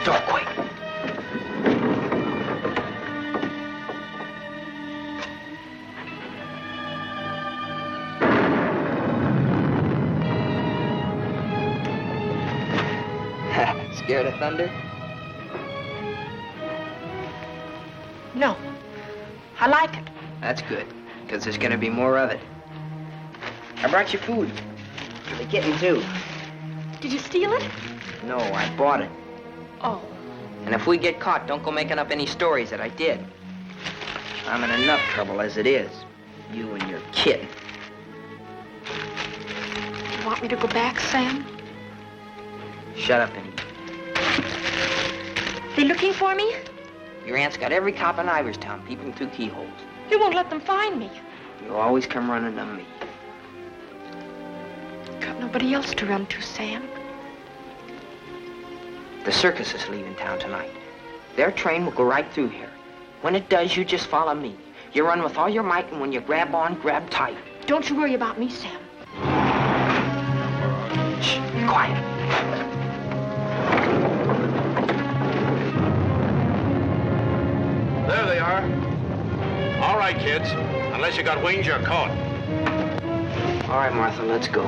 door quick. Scared of thunder? No. I like it. That's good, because there's going to be more of it. I brought you food. For the kitten, too. Did you steal it? No, I bought it. Oh. And if we get caught, don't go making up any stories that I did. I'm in enough trouble as it is. You and your kid. You want me to go back, Sam? Shut up and eat. They looking for me? Your aunt's got every cop in Iverstown peeping through keyholes. You won't let them find me. You always come running to me. Got nobody else to run to, Sam. The circus is leaving town tonight. Their train will go right through here. When it does, you just follow me. You run with all your might, and when you grab on, grab tight. Don't you worry about me, Sam. Shh, be quiet. There they are. All right, kids. Unless you got wings, you're caught. All right, Martha, let's go.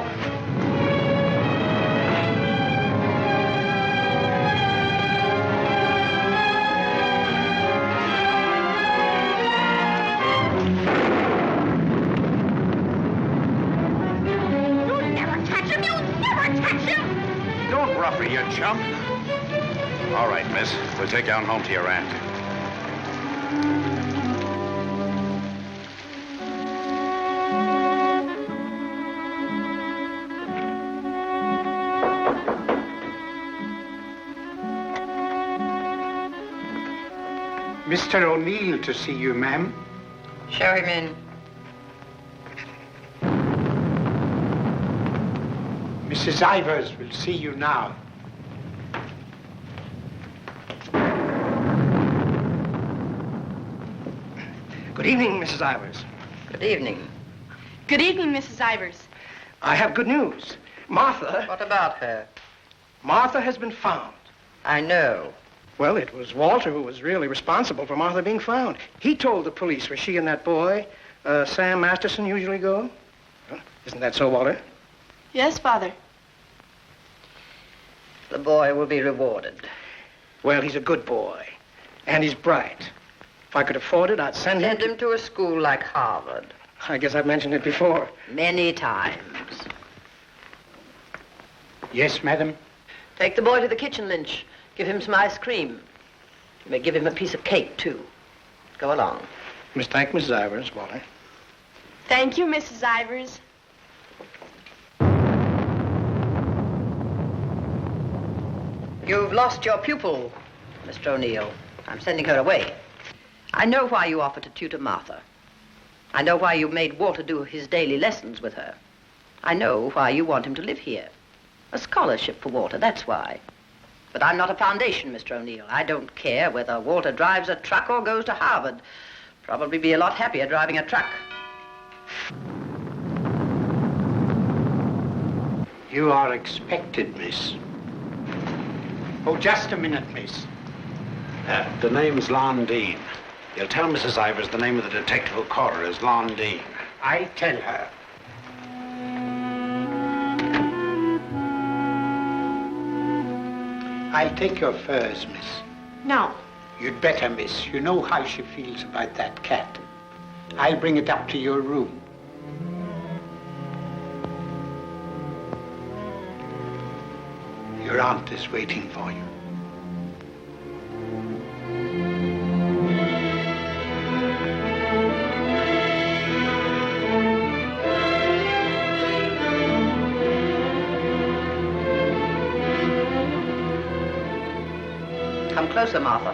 You'll never catch him! You'll never catch him! Don't rough her, you chump. All right, miss. We'll take you on home to your aunt. Mr. O'Neill to see you, ma'am. Show him in. Mrs. Ivers will see you now. Good evening, Mrs. Ivers. Good evening. Good evening, Mrs. Ivers. I have good news. Martha... What about her? Martha has been found. I know. Well, it was Walter who was really responsible for Martha being found. He told the police where she and that boy, Sam Masterson, usually go. Huh? Isn't that so, Walter? Yes, Father. The boy will be rewarded. Well, he's a good boy. And he's bright. If I could afford it, I'd send him... Send him to a school like Harvard. I guess I've mentioned it before. Many times. Yes, madam. Take the boy to the kitchen, Lynch. Give him some ice cream. You may give him a piece of cake, too. Go along. Thank Mrs. Ivers, Walter. Thank you, Mrs. Ivers. You've lost your pupil, Mr. O'Neill. I'm sending her away. I know why you offered to tutor Martha. I know why you made Walter do his daily lessons with her. I know why you want him to live here. A scholarship for Walter, that's why. But I'm not a foundation, Mr. O'Neill. I don't care whether Walter drives a truck or goes to Harvard. Probably be a lot happier driving a truck. You are expected, miss. Oh, just a minute, miss. The name's Lon Dean. You'll tell Mrs. Ivers the name of the detective who caught her is Lon Dean. I'll tell her. I'll take your furs, miss. No. You'd better, miss. You know how she feels about that cat. I'll bring it up to your room. Your aunt is waiting for you. Come closer, Martha.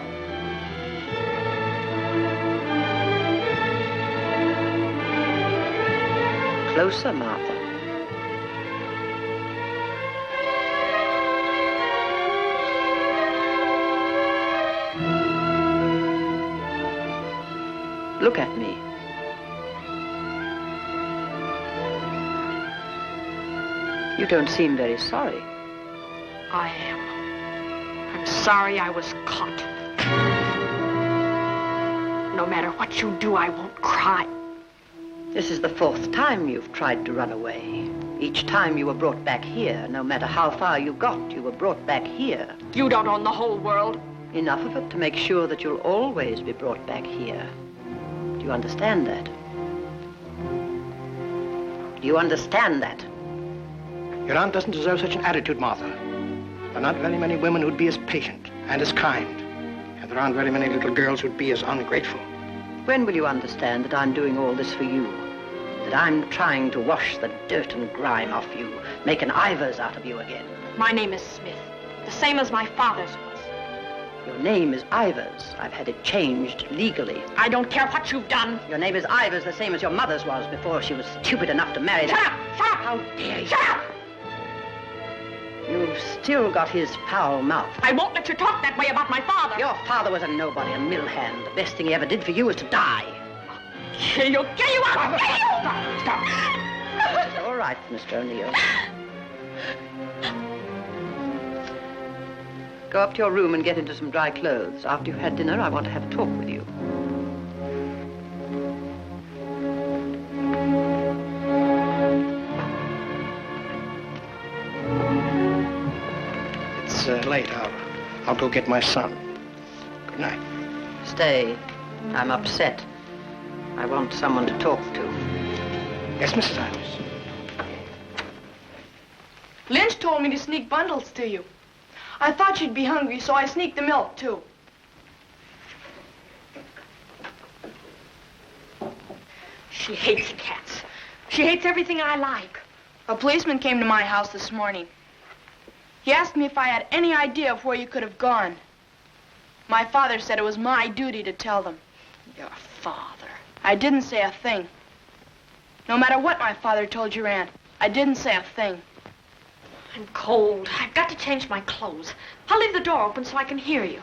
Closer, Martha. Look at me. You don't seem very sorry. I am. I'm I'm sorry I was caught. No matter what you do, I won't cry. This is the 4th time you've tried to run away. Each time you were brought back here. No matter how far you got, you were brought back here. You don't own the whole world. Enough of it to make sure that you'll always be brought back here. Do you understand that? Do you understand that? Your aunt doesn't deserve such an attitude, Martha. There are not very many women who'd be as patient and as kind. And there aren't very many little girls who'd be as ungrateful. When will you understand that I'm doing all this for you? That I'm trying to wash the dirt and grime off you, make an Ivers out of you again? My name is Smith, the same as my father's was. Your name is Ivers. I've had it changed legally. I don't care what you've done. Your name is Ivers, the same as your mother's was before she was stupid enough to marry that. Shut up! Shut up! How dare you? Shut up! You've still got his foul mouth. I won't let you talk that way about my father. Your father was a nobody, a mill hand. The best thing he ever did for you was to die. Kill you! Kill you! I'll kill you! Stop. It's all right, Mr. O'Neill. Go up to your room and get into some dry clothes. After you've had dinner, I want to have a talk with you. It's late. I'll go get my son. Good night. Stay. I'm upset. I want someone to talk to. Yes, Mrs. Ivers. Lynch told me to sneak bundles to you. I thought you'd be hungry, so I sneaked the milk, too. She hates cats. She hates everything I like. A policeman came to my house this morning. He asked me if I had any idea of where you could have gone. My father said it was my duty to tell them. Your father. I didn't say a thing. No matter what my father told your aunt, I didn't say a thing. I'm cold. I've got to change my clothes. I'll leave the door open so I can hear you.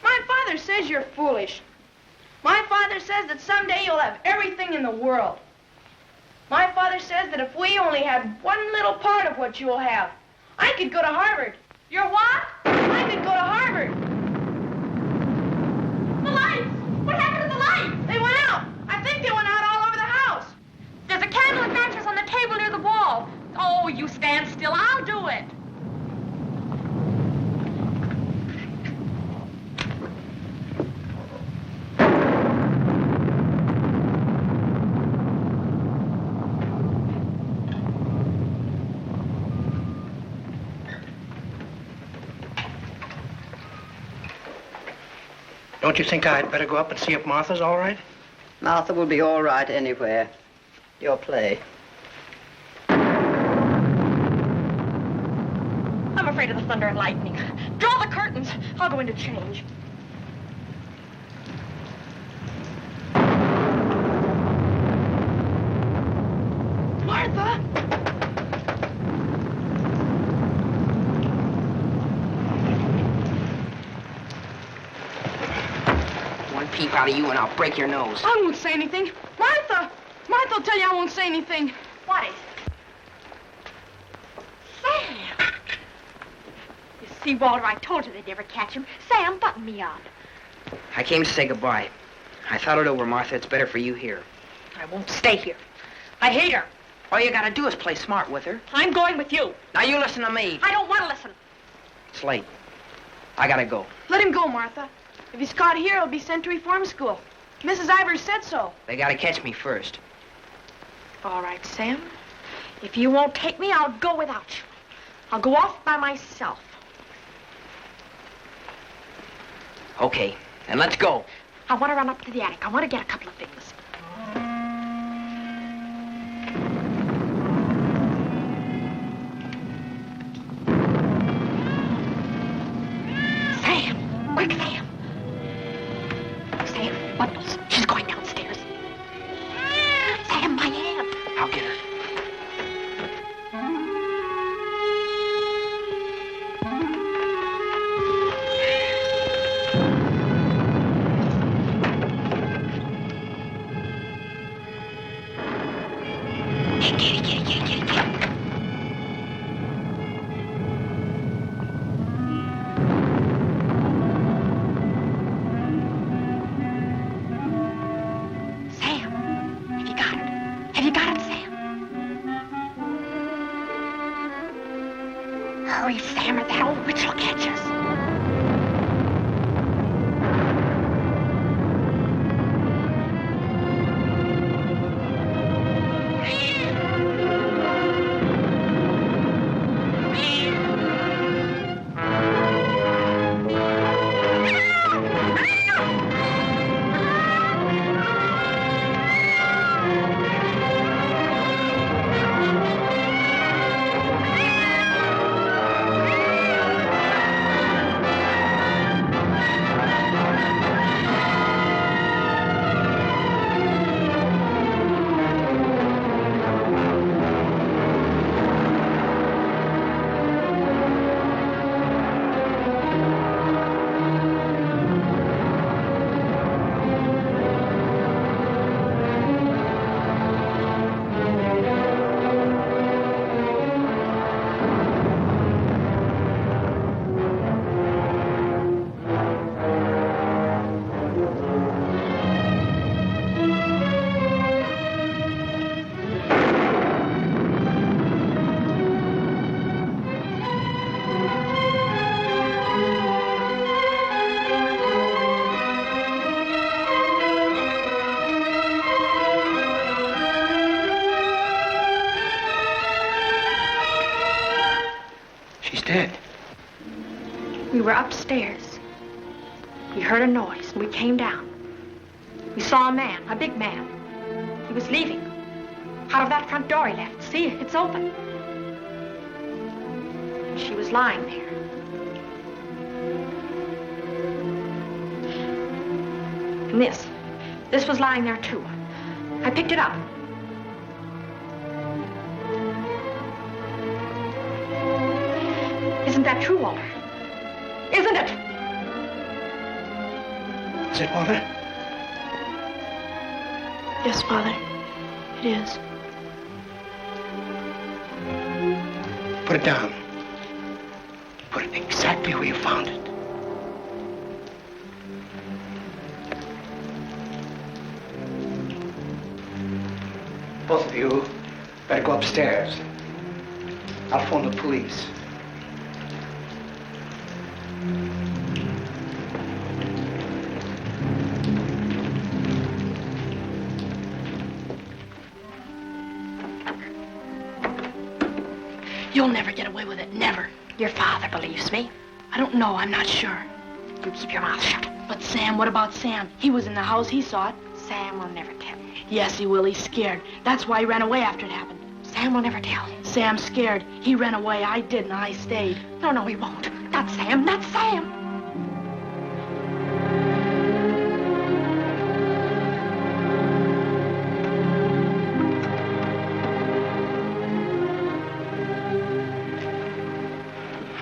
My father says you're foolish. My father says that someday you'll have everything in the world. My father says that if we only had one little part of what you'll have, I could go to Harvard. You're what? I could go to Harvard. The lights! What happened to the lights? They went out. I think they went out all over the house. There's a candle and matches on the table near the wall. Oh, you stand still. I'll do it. Don't you think I'd better go up and see if Martha's all right? Martha will be all right anywhere. Your play. I'm afraid of the thunder and lightning. Draw the curtains. I'll go in to change. Martha! One peep out of you and I'll break your nose. I won't say anything. Martha! Martha will tell you I won't say anything. What is it? Sam! You see, Walter, I told you they'd never catch him. Sam, button me up. I came to say goodbye. I thought it over, Martha. It's better for you here. I won't stay here. I hate her. All you gotta do is play smart with her. I'm going with you. Now you listen to me. I don't want to listen. It's late. I gotta go. Let him go, Martha. If he's caught here, he'll be sent to reform school. Mrs. Ivers said so. They gotta catch me first. All right, Sam. If you won't take me, I'll go without you. I'll go off by myself. Okay, then let's go. I want to run up to the attic. I want to get a couple of things. Sam! Quick, Sam! Sam, bundles. She's going downstairs. Sam, my aunt. I'll get her. Hurry, Sam, or that old witch will catch us. Dead. We were upstairs. We heard a noise, and we came down. We saw a man, a big man. He was leaving. Out of that front door he left. See, it's open. And she was lying there. And this was lying there, too. I picked it up. Isn't that true, Walter? Isn't it? Is it, Walter? Yes, Father. It is. Put it down. Put it exactly where you found it. Both of you better go upstairs. I'll phone the police. You'll never get away with it, never. Your father believes me. I don't know. I'm not sure. You keep your mouth shut. But Sam, what about Sam? He was in the house. He saw it. Sam will never tell. Yes, he will. He's scared. That's why he ran away after it happened. Sam will never tell. Sam's scared. He ran away. I didn't. I stayed. No, he won't. Not Sam. Not Sam.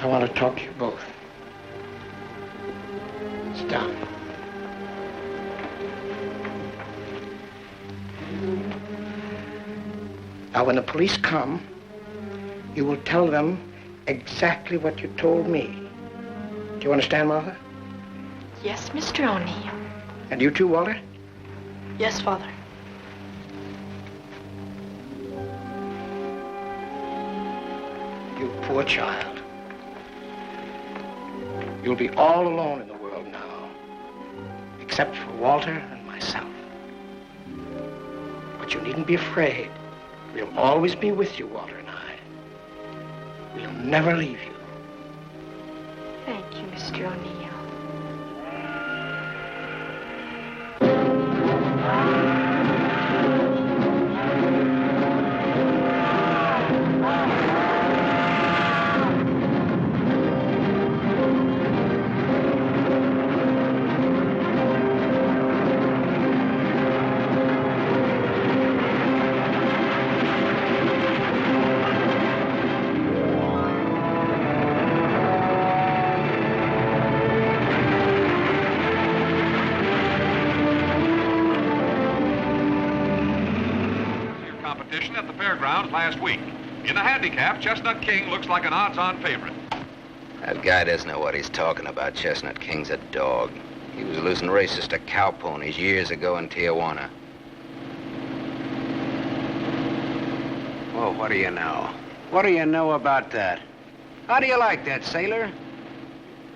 I want to talk to you both. Sit down. Now, when the police come, you will tell them exactly what you told me. Do you understand, Martha? Yes, Mr. O'Neill. And you too, Walter? Yes, Father. You poor child. You'll be all alone in the world now, except for Walter and myself. But you needn't be afraid. We'll always be with you, Walter and I. We'll never leave you. Thank you, Mr. O'Neill. At the fairgrounds last week. In the handicap, Chestnut King looks like an odds-on favorite. That guy doesn't know what he's talking about. Chestnut King's a dog. He was losing races to cow ponies years ago in Tijuana. Well, what do you know? What do you know about that? How do you like that, sailor?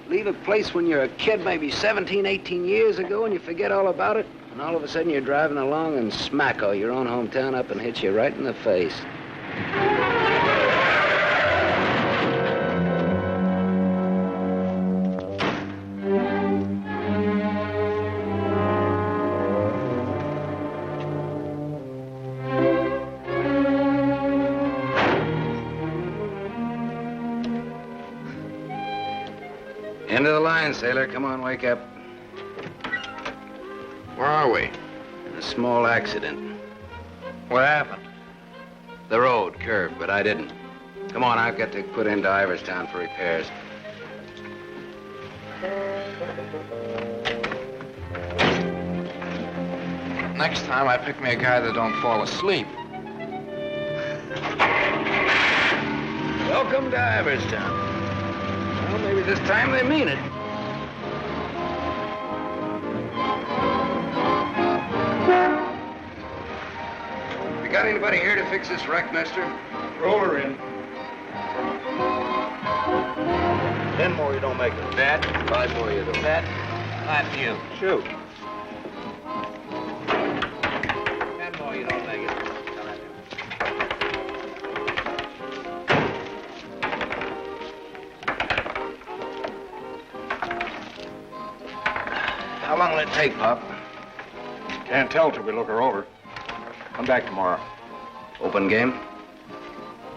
Leave a place when you're a kid, maybe 17, 18 years ago, and you forget all about it, and all of a sudden you're driving along and smack-o, your own hometown up and hits you right in the face. End of the line, sailor. Come on, wake up. Where are we? In a small accident. What happened? The road curved, but I didn't. Come on, I've got to put into Iverstown for repairs. Next time, I pick me a guy that don't fall asleep. Welcome to Iverstown. Well, maybe this time they mean it. We got anybody here to fix this wreck, mister? Roll her in. 10 more, you don't make it. Bet. 5 more, you don't. Bet. 5 you. Shoot. 10 more, you don't make it. How long will it take, Pop? Can't tell till we look her over. Come back tomorrow. Open game?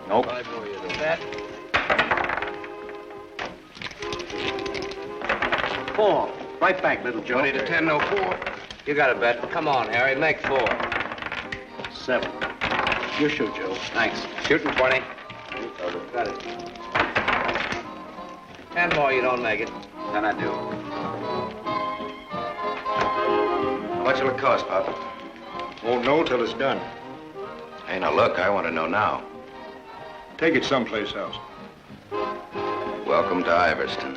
Nope. 5 more, you don't. Bet. 4. Right back, little Joe. 20 to 10, no 4. You got a bet. Come on, Harry, make 4. 7. You shoot, Joe. Thanks. Shooting 20. Got it. 10 more, you don't make it. Then I do. How much will it cost, Pop? Won't know till it's done. Hey, now look, I want to know now. Take it someplace else. Welcome to Iverstown.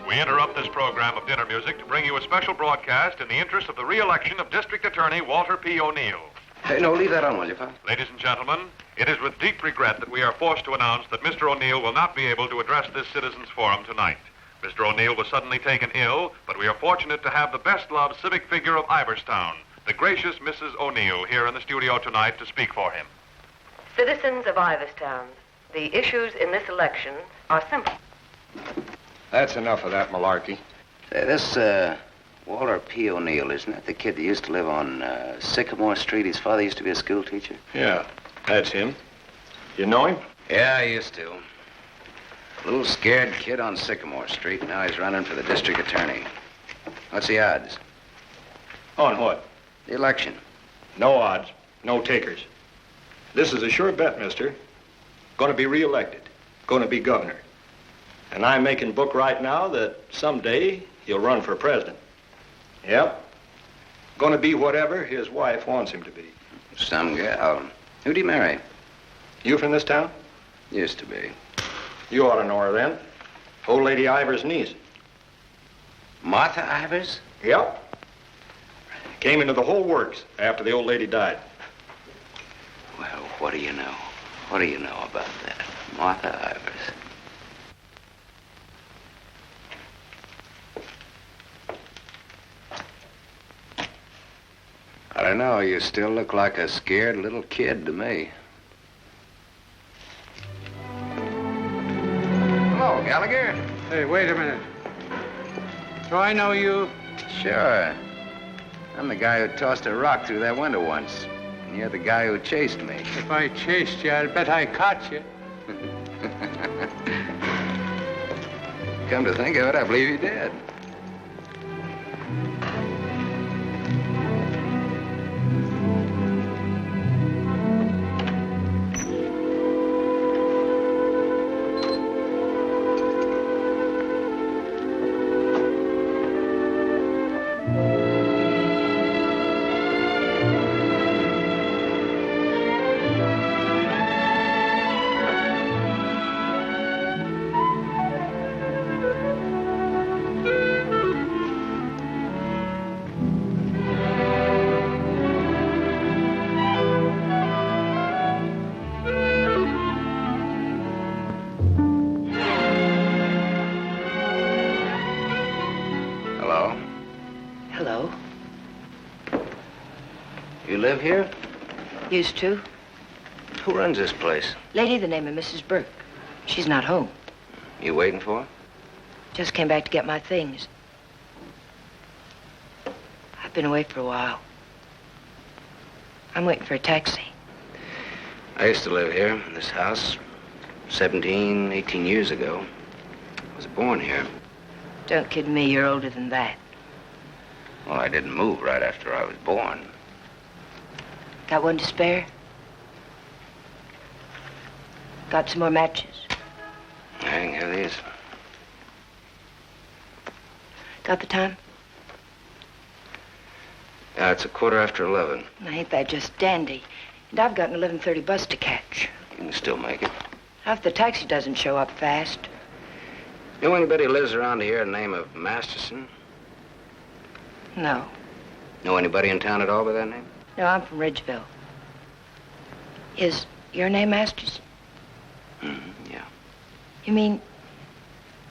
We interrupt this program of dinner music to bring you a special broadcast in the interest of the re-election of District Attorney Walter P. O'Neill. Hey, no, leave that on, will you, Pop? Ladies and gentlemen, it is with deep regret that we are forced to announce that Mr. O'Neill will not be able to address this citizens' forum tonight. Mr. O'Neill was suddenly taken ill, but we are fortunate to have the best-loved civic figure of Iverstown, the gracious Mrs. O'Neill, here in the studio tonight to speak for him. Citizens of Iverstown, the issues in this election are simple. That's enough of that malarkey. Say, this, Walter P. O'Neill, isn't that the kid that used to live on Sycamore Street? His father used to be a school teacher. Yeah, that's him. You know him? Yeah, I used to. Little scared kid on Sycamore Street. Now he's running for the district attorney. What's the odds? On what? The election. No odds. No takers. This is a sure bet, mister. Going to be reelected. Going to be governor. And I'm making book right now that someday he'll run for president. Yep. Going to be whatever his wife wants him to be. Some gal. Who'd he marry? You from this town? Used to be. You ought to know her then. Old Lady Ivers' niece. Martha Ivers? Yep. Came into the whole works after the old lady died. Well, what do you know? What do you know about that? Martha Ivers. I don't know. You still look like a scared little kid to me. Hello, Gallagher. Hey, wait a minute. Do I know you? Sure. I'm the guy who tossed a rock through that window once. And you're the guy who chased me. If I chased you, I'd bet I caught you. Come to think of it, I believe you did. live here? Used to. Who runs this place? Lady, the name of Mrs. Burke. She's not home. You waiting for her? Just came back to get my things. I've been away for a while. I'm waiting for a taxi. I used to live here in this house 17, 18 years ago. I was born here. Don't kid me, you're older than that. Well, I didn't move right after I was born. Got one to spare? Got some more matches? I can have these. Got the time? Yeah, it's 11:15. Now, ain't that just dandy? And I've got an 11:30 bus to catch. You can still make it. If the taxi doesn't show up fast. Know anybody who lives around here the name of Masterson? No. Know anybody in town at all by that name? No, I'm from Ridgeville. Is your name Masterson? Yeah. You mean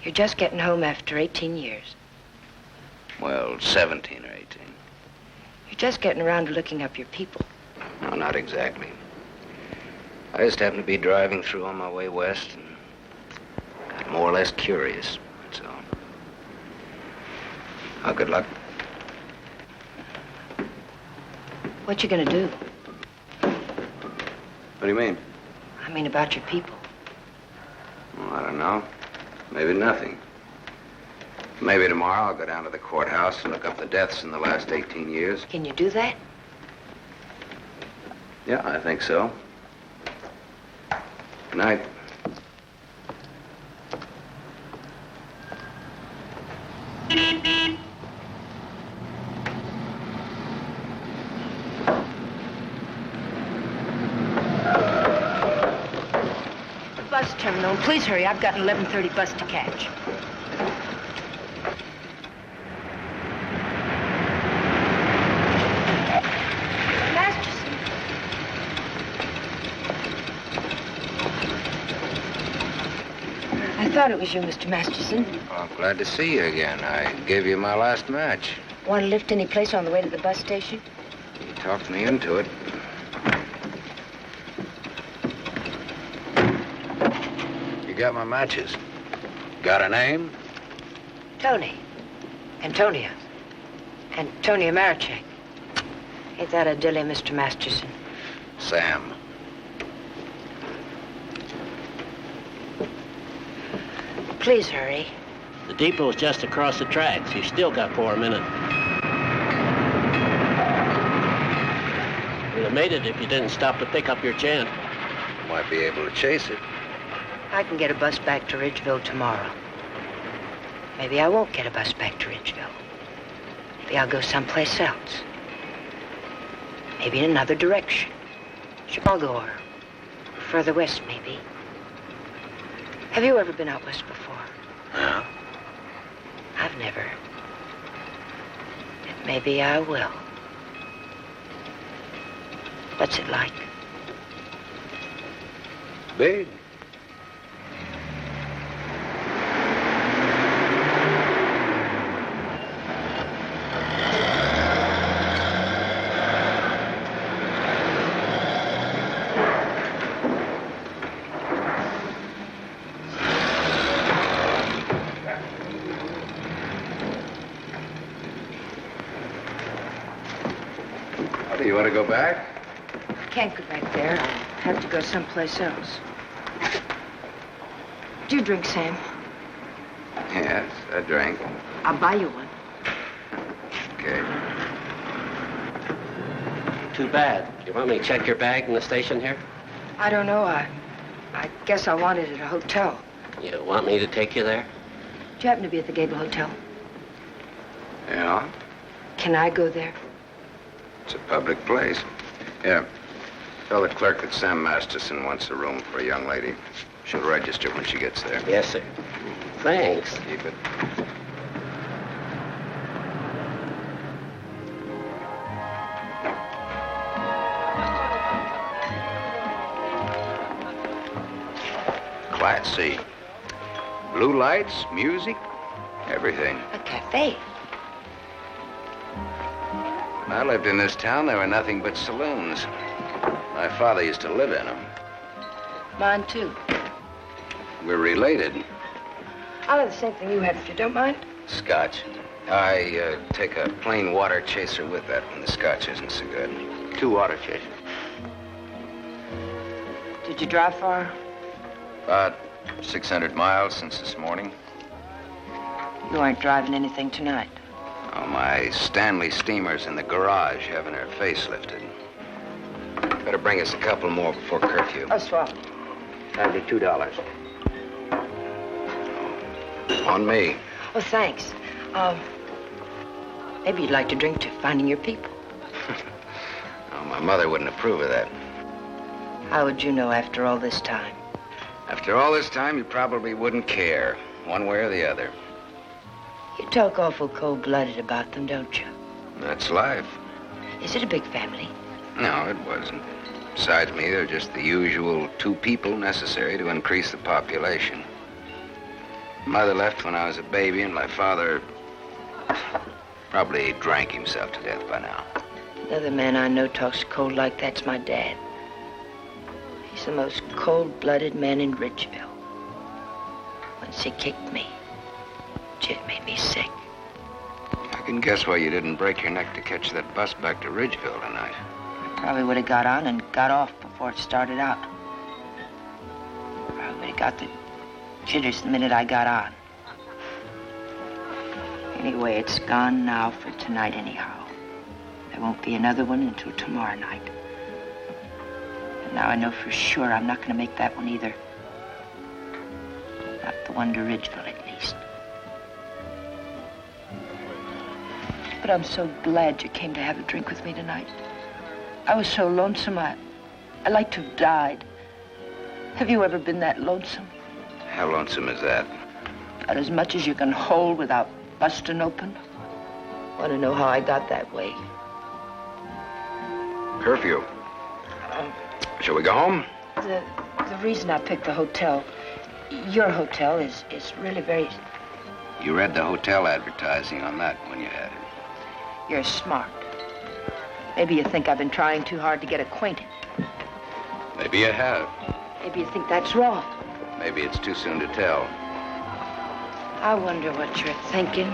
you're just getting home after 18 years? Well, 17 or 18. You're just getting around to looking up your people. No, not exactly. I just happened to be driving through on my way west and got more or less curious, that's all. Oh, good luck. What you gonna do? What do you mean? I mean about your people. Well, I don't know. Maybe nothing. Maybe tomorrow I'll go down to the courthouse and look up the deaths in the last 18 years. Can you do that? Yeah, I think so. Good night. Bus terminal. Please hurry. I've got an 11:30 bus to catch. Masterson. I thought it was you, Mr. Masterson. Well, I'm glad to see you again. I gave you my last match. Want to lift any place on the way to the bus station? You talked me into it. You got my matches. Got a name? Toni. Antonia. Antonia Marachek. Ain't that a dilly, Mr. Masterson? Sam. Please hurry. The depot's just across the tracks. You still got 4 minutes. You'd have made it if you didn't stop to pick up your gent. Might be able to chase it. I can get a bus back to Ridgeville tomorrow. Maybe I won't get a bus back to Ridgeville. Maybe I'll go someplace else. Maybe in another direction. Chicago or further west, maybe. Have you ever been out west before? No. I've never. And maybe I will. What's it like? Big. Do you want to go back? I can't go back there. I'll have to go someplace else. Do you drink, Sam? Yes, I drank. I'll buy you one. Okay. Too bad. You want me to check your bag in the station here? I don't know. I guess I want it at a hotel. You want me to take you there? Do you happen to be at the Gable Hotel? Yeah? Can I go there? It's a public place. Yeah. Tell the clerk that Sam Masterson wants a room for a young lady. She'll register when she gets there. Yes, sir. Thanks. Keep it. Class C. Blue lights, music, everything. A cafe. When I lived in this town, there were nothing but saloons. My father used to live in them. Mine, too. We're related. I'll have the same thing you had, if you don't mind. Scotch. I take a plain water chaser with that when the scotch isn't so good. 2 water chasers. Did you drive far? About 600 miles since this morning. You aren't driving anything tonight. Oh, my Stanley steamer's in the garage having her face lifted. Better bring us a couple more before curfew. Oh, swell. That'll be $2. On me. Oh, thanks. Maybe you'd like to drink to finding your people. Oh, my mother wouldn't approve of that. How would you know after all this time? After all this time, you probably wouldn't care, one way or the other. You talk awful cold-blooded about them, don't you? That's life. Is it a big family? No, it wasn't. Besides me, there are just the usual 2 people necessary to increase the population. Mother left when I was a baby, and my father probably drank himself to death by now. Another man I know talks cold like that's my dad. He's the most cold-blooded man in Ridgeville. Once he kicked me, it made me sick. I can guess why you didn't break your neck to catch that bus back to Ridgeville tonight. I probably would have got on and got off before it started out. Probably would have got the jitters the minute I got on. Anyway, it's gone now for tonight anyhow. There won't be another one until tomorrow night. And now I know for sure I'm not going to make that one either. Not the one to Ridgeville, at least. But I'm so glad you came to have a drink with me tonight. I was so lonesome, I'd like to have died. Have you ever been that lonesome? How lonesome is that? About as much as you can hold without busting open. Want to know how I got that way? Curfew. Shall we go home? The reason I picked the hotel, your hotel, is really very... You read the hotel advertising on that when you had it. You're smart. Maybe you think I've been trying too hard to get acquainted. Maybe you have. Maybe you think that's wrong. Maybe it's too soon to tell. I wonder what you're thinking.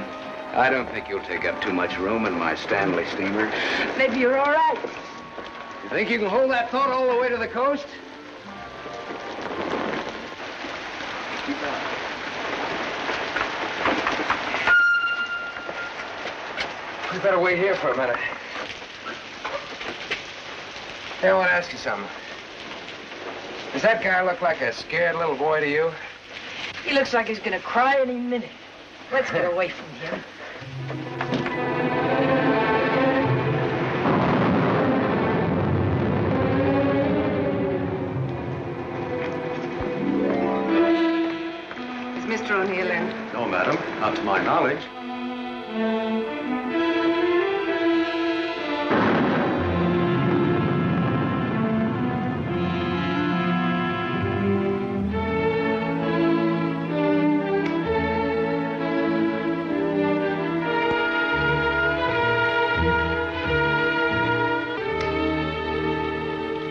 I don't think you'll take up too much room in my Stanley steamer. Maybe you're all right. You think you can hold that thought all the way to the coast? We better wait here for a minute. Hey, I want to ask you something. Does that guy look like a scared little boy to you? He looks like he's gonna cry any minute. Let's get away from here. Is Mr. O'Neill in? No, madam. Not to my knowledge.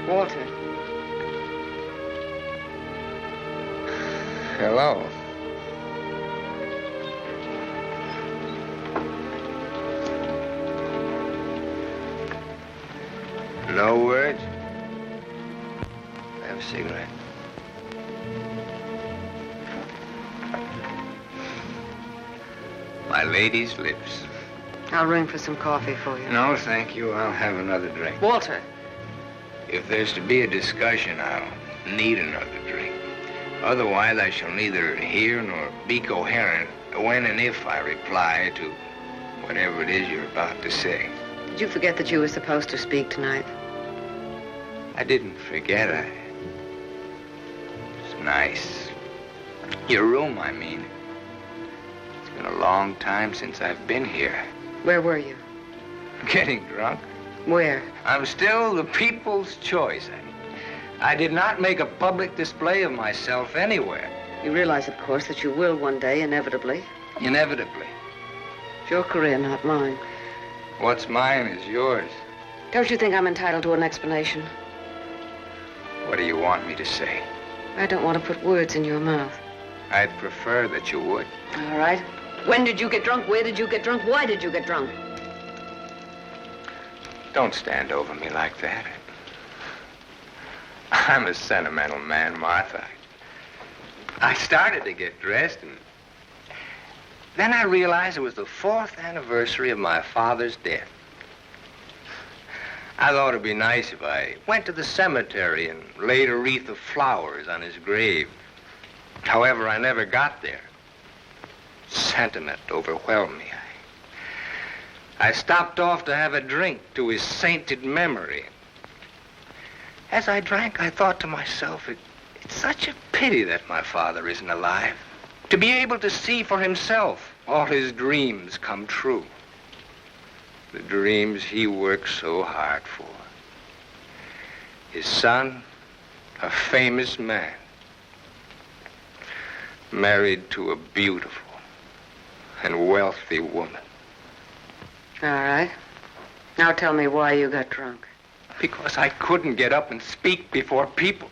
Walter. Hello. No words? Have a cigarette. My lady's lips. I'll ring for some coffee for you. No, thank you. I'll have another drink. Walter. If there's to be a discussion, I'll need another drink. Otherwise, I shall neither hear nor be coherent when and if I reply to whatever it is you're about to say. Did you forget that you were supposed to speak tonight? I didn't forget. It's nice. Your room, I mean. It's been a long time since I've been here. Where were you? Getting drunk. Where? I'm still the people's choice. I did not make a public display of myself anywhere. You realize, of course, that you will one day, inevitably. Inevitably. It's your career, not mine. What's mine is yours. Don't you think I'm entitled to an explanation? What do you want me to say? I don't want to put words in your mouth. I'd prefer that you would. All right. When did you get drunk? Where did you get drunk? Why did you get drunk? Don't stand over me like that. I'm a sentimental man, Martha. I started to get dressed, and then I realized it was the 4th anniversary of my father's death. I thought it'd be nice if I went to the cemetery and laid a wreath of flowers on his grave. However, I never got there. Sentiment overwhelmed me. I stopped off to have a drink to his sainted memory. As I drank, I thought to myself, it's such a pity that my father isn't alive. To be able to see for himself all his dreams come true. The dreams he worked so hard for. His son, a famous man, married to a beautiful and wealthy woman. All right. Now tell me why you got drunk. Because I couldn't get up and speak before people.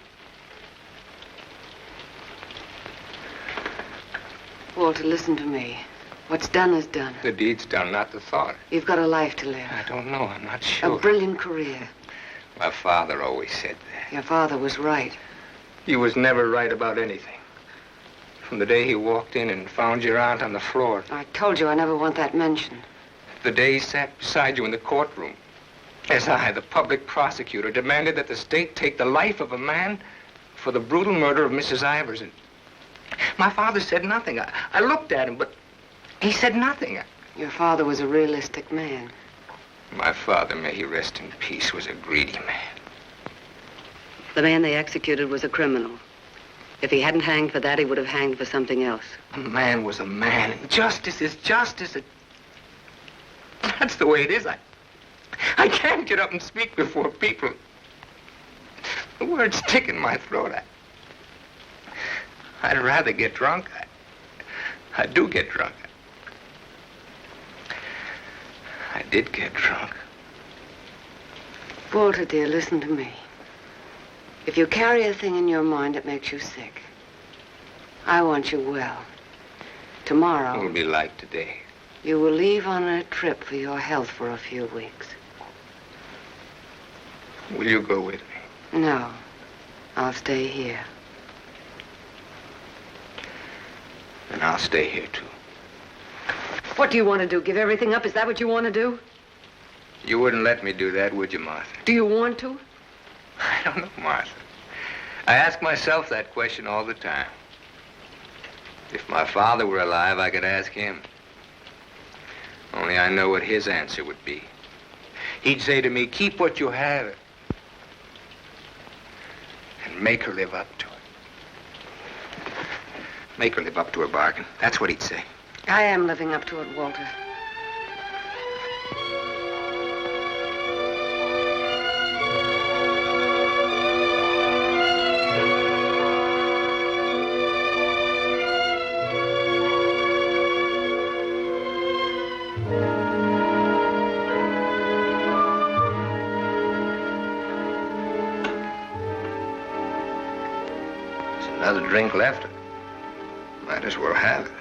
Walter, listen to me. What's done is done. The deed's done, not the thought. You've got a life to live. I don't know. I'm not sure. A brilliant career. My father always said that. Your father was right. He was never right about anything. From the day he walked in and found your aunt on the floor. I told you I never want that mentioned. The day he sat beside you in the courtroom. As I, the public prosecutor, demanded that the state take the life of a man for the brutal murder of Mrs. Ivers. And my father said nothing. I looked at him, but he said nothing. Your father was a realistic man. My father, may he rest in peace, was a greedy man. The man they executed was a criminal. If he hadn't hanged for that, he would have hanged for something else. A man was a man, and justice is justice. That's the way it is. I can't get up and speak before people. The words stick in my throat. I'd rather get drunk. I do get drunk. I did get drunk. Walter, dear, listen to me. If you carry a thing in your mind that makes you sick, I want you well. Tomorrow... It'll be like today. You will leave on a trip for your health for a few weeks. Will you go with me? No. I'll stay here. And I'll stay here, too. What do you want to do? Give everything up? Is that what you want to do? You wouldn't let me do that, would you, Martha? Do you want to? I don't know, Martha. I ask myself that question all the time. If my father were alive, I could ask him. Only I know what his answer would be. He'd say to me, keep what you have and make her live up to it. Make her live up to her bargain. That's what he'd say. I am living up to it, Walter. There's another drink left. Might as well have it.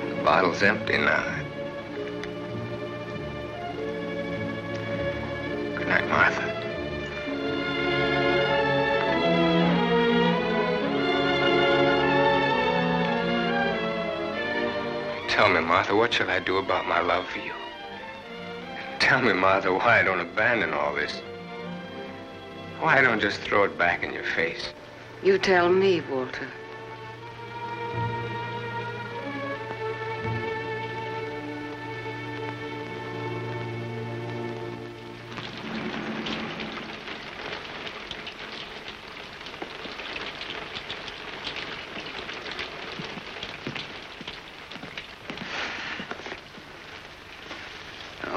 The bottle's empty now. Good night, Martha. Tell me, Martha, what shall I do about my love for you? Tell me, Martha, why I don't abandon all this. Why I don't just throw it back in your face. You tell me, Walter.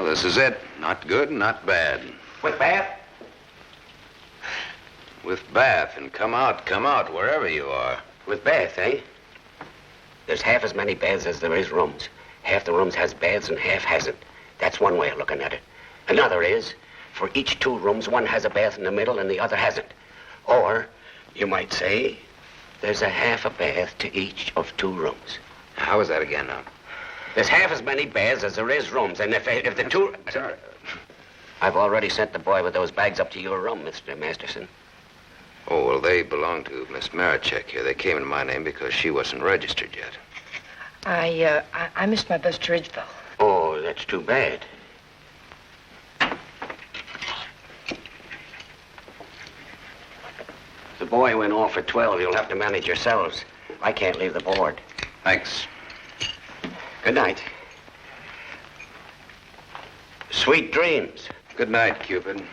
This is it. Not good, not bad. What bad? With Beth, and come out, wherever you are. With Beth, eh? There's half as many beds as there is rooms. Half the rooms has beds and half hasn't. That's one way of looking at it. Another is, for each 2 rooms, one has a bath in the middle and the other hasn't. Or, you might say, there's a half a bath to each of 2 rooms. How is that again now? There's half as many baths as there is rooms, and if the 2... Sorry. I've already sent the boy with those bags up to your room, Mr. Masterson. Oh, well, they belong to Miss Marachek here. They came in my name because she wasn't registered yet. I missed my bus to Ridgeville. Oh, that's too bad. The boy went off for 12. You'll have to manage yourselves. I can't leave the board. Thanks. Good night. Sweet dreams. Good night, Cupid.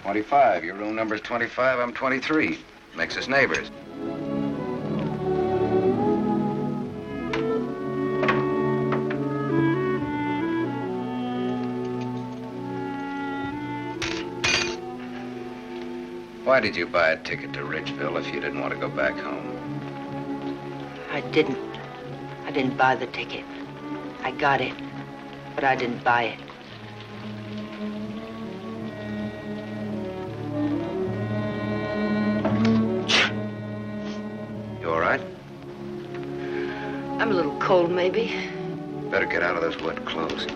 25. Your room number's 25. I'm 23. Makes us neighbors. Why did you buy a ticket to Ridgeville if you didn't want to go back home? I didn't. I didn't buy the ticket. I got it, but I didn't buy it. You all right? I'm a little cold, maybe. Better get out of those wet clothes.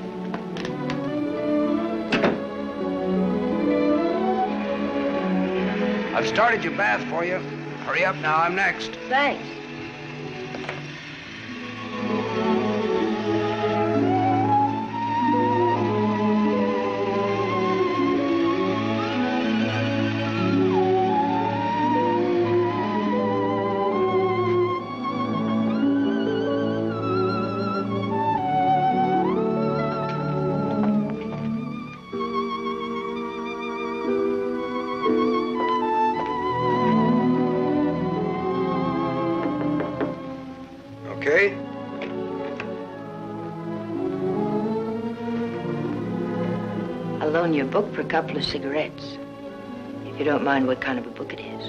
I've started your bath for you. Hurry up now, I'm next. Thanks. Okay? I'll loan you a book for a couple of cigarettes. If you don't mind what kind of a book it is.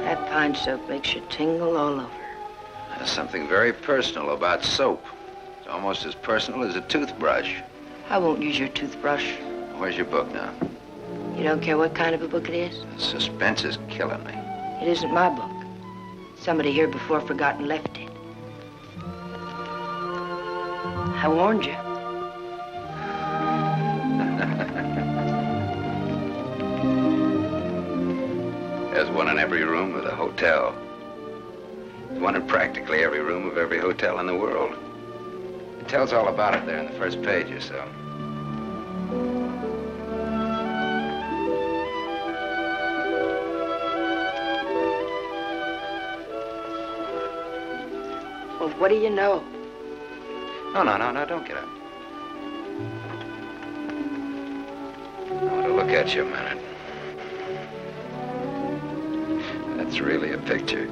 That pine soap makes you tingle all over. There's something very personal about soap. It's almost as personal as a toothbrush. I won't use your toothbrush. Where's your book now? You don't care what kind of a book it is? The suspense is killing me. It isn't my book. Somebody here before forgot and left it. I warned you. There's one in every room of the hotel. There's one in practically every room of every hotel in the world. It tells all about it there in the first page or so. Well, what do you know? No, don't get up. I want to look at you a minute. That's really a picture.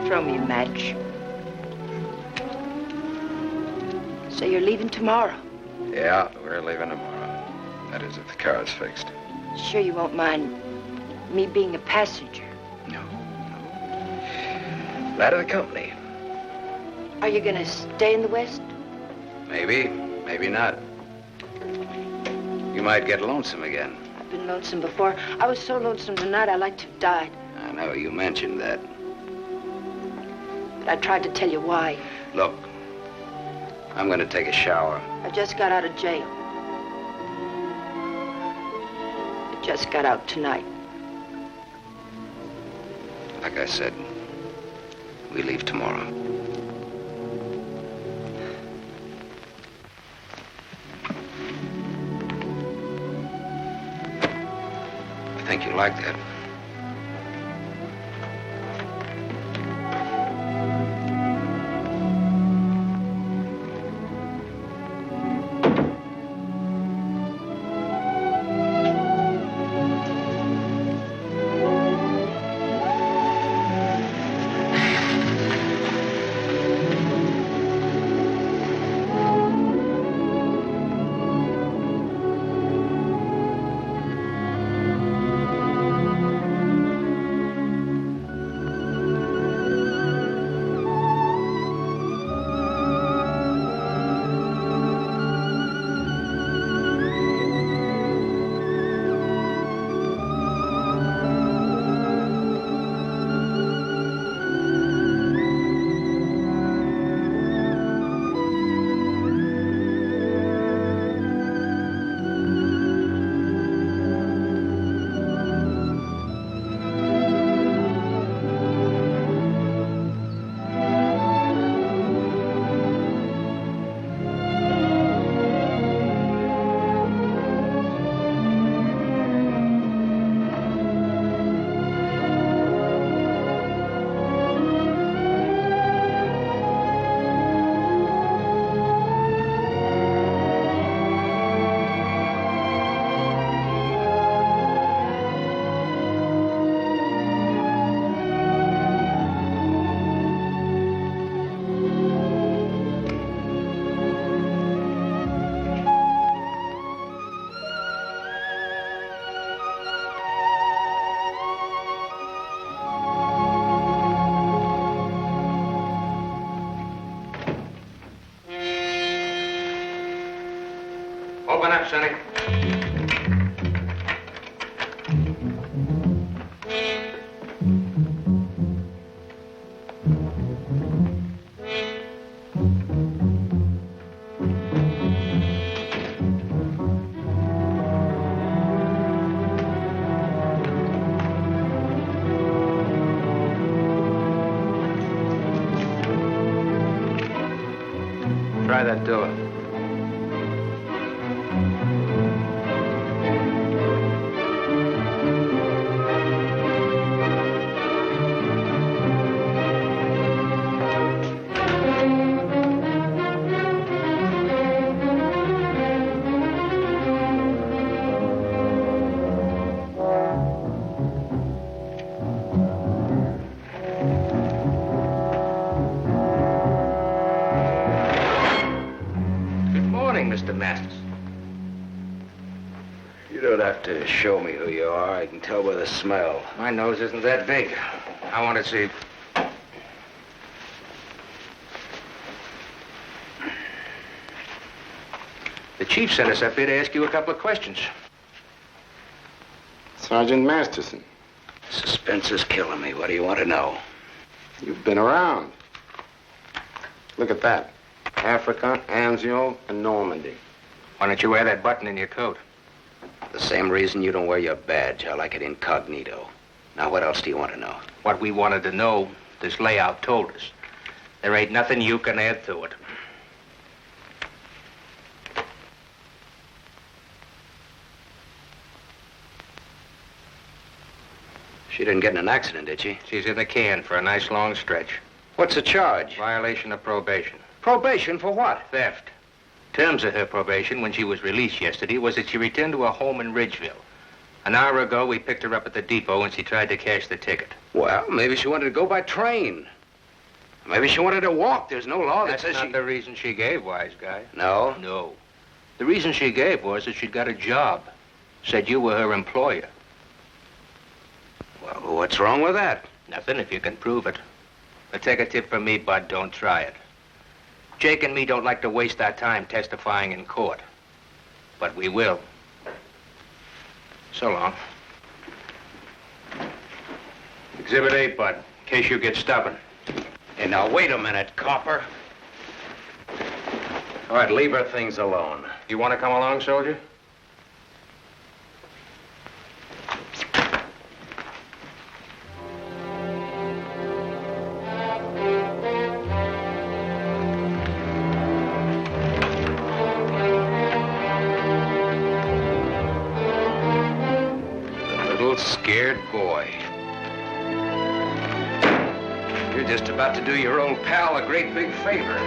Throw me a match. So you're leaving tomorrow? Yeah, we're leaving tomorrow. That is, if the car's fixed. Sure you won't mind me being a passenger? No. Glad of the company. Are you gonna stay in the West? Maybe, maybe not. You might get lonesome again. I've been lonesome before. I was so lonesome tonight I'd like to have died. I know, you mentioned that. But I tried to tell you why. Look, I'm gonna take a shower. I just got out of jail. I just got out tonight. Like I said, we leave tomorrow. I think you like that. Sonny. Try that door. Mr. Masterson. You don't have to show me who you are. I can tell by the smell. My nose isn't that big. I want to see. The chief sent us up here to ask you a couple of questions. Sergeant Masterson. Suspense is killing me. What do you want to know? You've been around. Look at that. Africa, Anzio, and Normandy. Why don't you wear that button in your coat? The same reason you don't wear your badge. I like it incognito. Now, what else do you want to know? What we wanted to know, this layout told us. There ain't nothing you can add to it. She didn't get in an accident, did she? She's in the can for a nice long stretch. What's the charge? Violation of probation. Probation for what? Theft. Terms of her probation when she was released yesterday was that she returned to her home in Ridgeville. An hour ago, we picked her up at the depot and she tried to cash the ticket. Well, maybe she wanted to go by train. Maybe she wanted to walk. There's no law that says That's not the reason she gave, wise guy. No? No. The reason she gave was that she'd got a job. Said you were her employer. Well, what's wrong with that? Nothing if you can prove it. But take a tip from me, Bud, don't try it. Jake and me don't like to waste our time testifying in court. But we will. So long. Exhibit 8, Bud, in case you get stubborn. Hey, now, wait a minute, copper. All right, leave her things alone. You want to come along, soldier? Scared boy. You're just about to do your old pal a great big favor.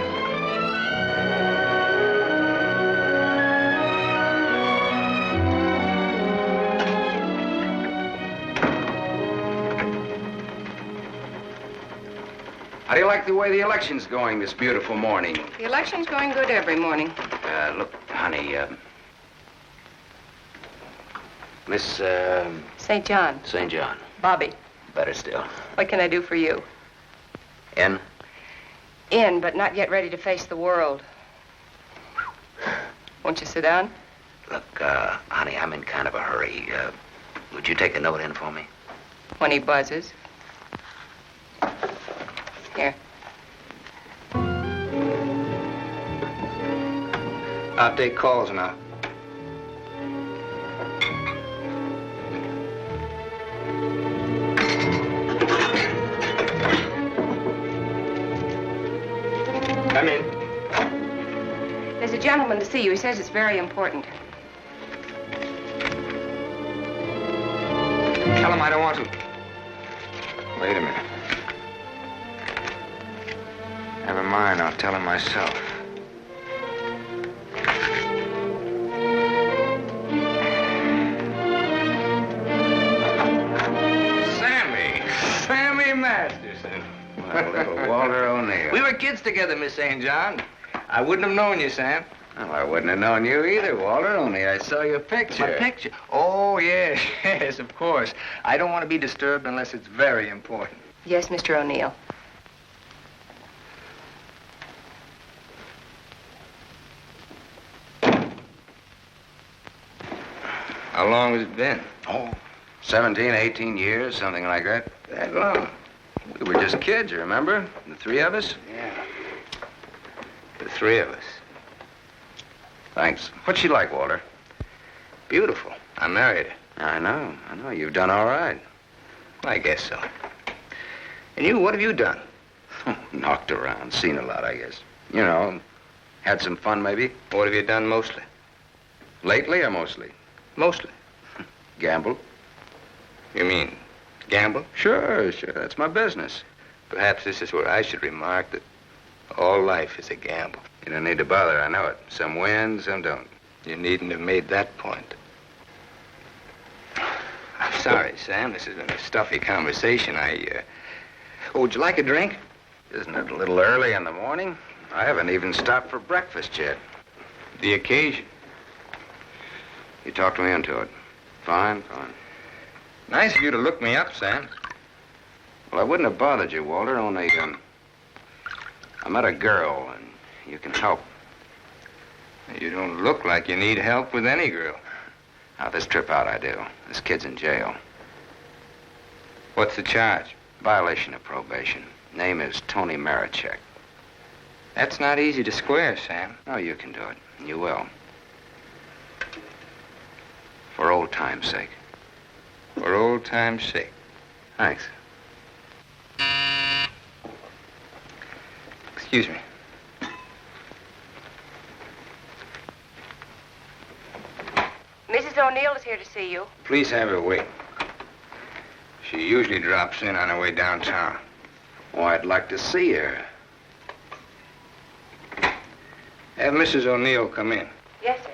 How do you like the way the election's going this beautiful morning? The election's going good every morning. Look, honey, Miss, St. John. St. John. Bobby. Better still. What can I do for you? In? In, but not yet ready to face the world. Won't you sit down? Look, honey, I'm in kind of a hurry. Would you take a note in for me? When he buzzes. Here. I'll take calls now. Come in. There's a gentleman to see you. He says it's very important. Tell him I don't want to. Wait a minute. Never mind, I'll tell him myself. Sammy Masterson. Well, little Walter O'Neill. We were kids together, Miss St. John. I wouldn't have known you, Sam. Well, I wouldn't have known you either, Walter, only I saw your picture. My picture? Oh, yes, yes, of course. I don't want to be disturbed unless it's very important. Yes, Mr. O'Neill. How long has it been? Oh, 17, 18 years, something like that. That long? We were just kids, you remember? The three of us? Yeah. The three of us. Thanks. What's she like, Walter? Beautiful. I married her. I know. You've done all right. I guess so. And you, what have you done? Oh, knocked around, seen a lot, I guess. You know, had some fun, maybe. What have you done mostly? Lately or mostly? Mostly. Gamble. You mean gamble? Sure. That's my business. Perhaps this is where I should remark that all life is a gamble. You don't need to bother, I know it. Some win, some don't. You needn't have made that point. I'm sorry, Sam. This has been a stuffy conversation. Oh, would you like a drink? Isn't it a little early in the morning? I haven't even stopped for breakfast yet. The occasion. You talked me into it. Fine. Nice of you to look me up, Sam. Well, I wouldn't have bothered you, Walter, only, I met a girl, and you can help. You don't look like you need help with any girl. Now, this trip out I do. This kid's in jail. What's the charge? Violation of probation. Name is Toni Marachek. That's not easy to square, Sam. No, you can do it. And you will. For old time's sake. For old time's sake. Thanks. Excuse me. Mrs. O'Neill is here to see you. Please have her wait. She usually drops in on her way downtown. Oh, I'd like to see her. Have Mrs. O'Neill come in. Yes, sir.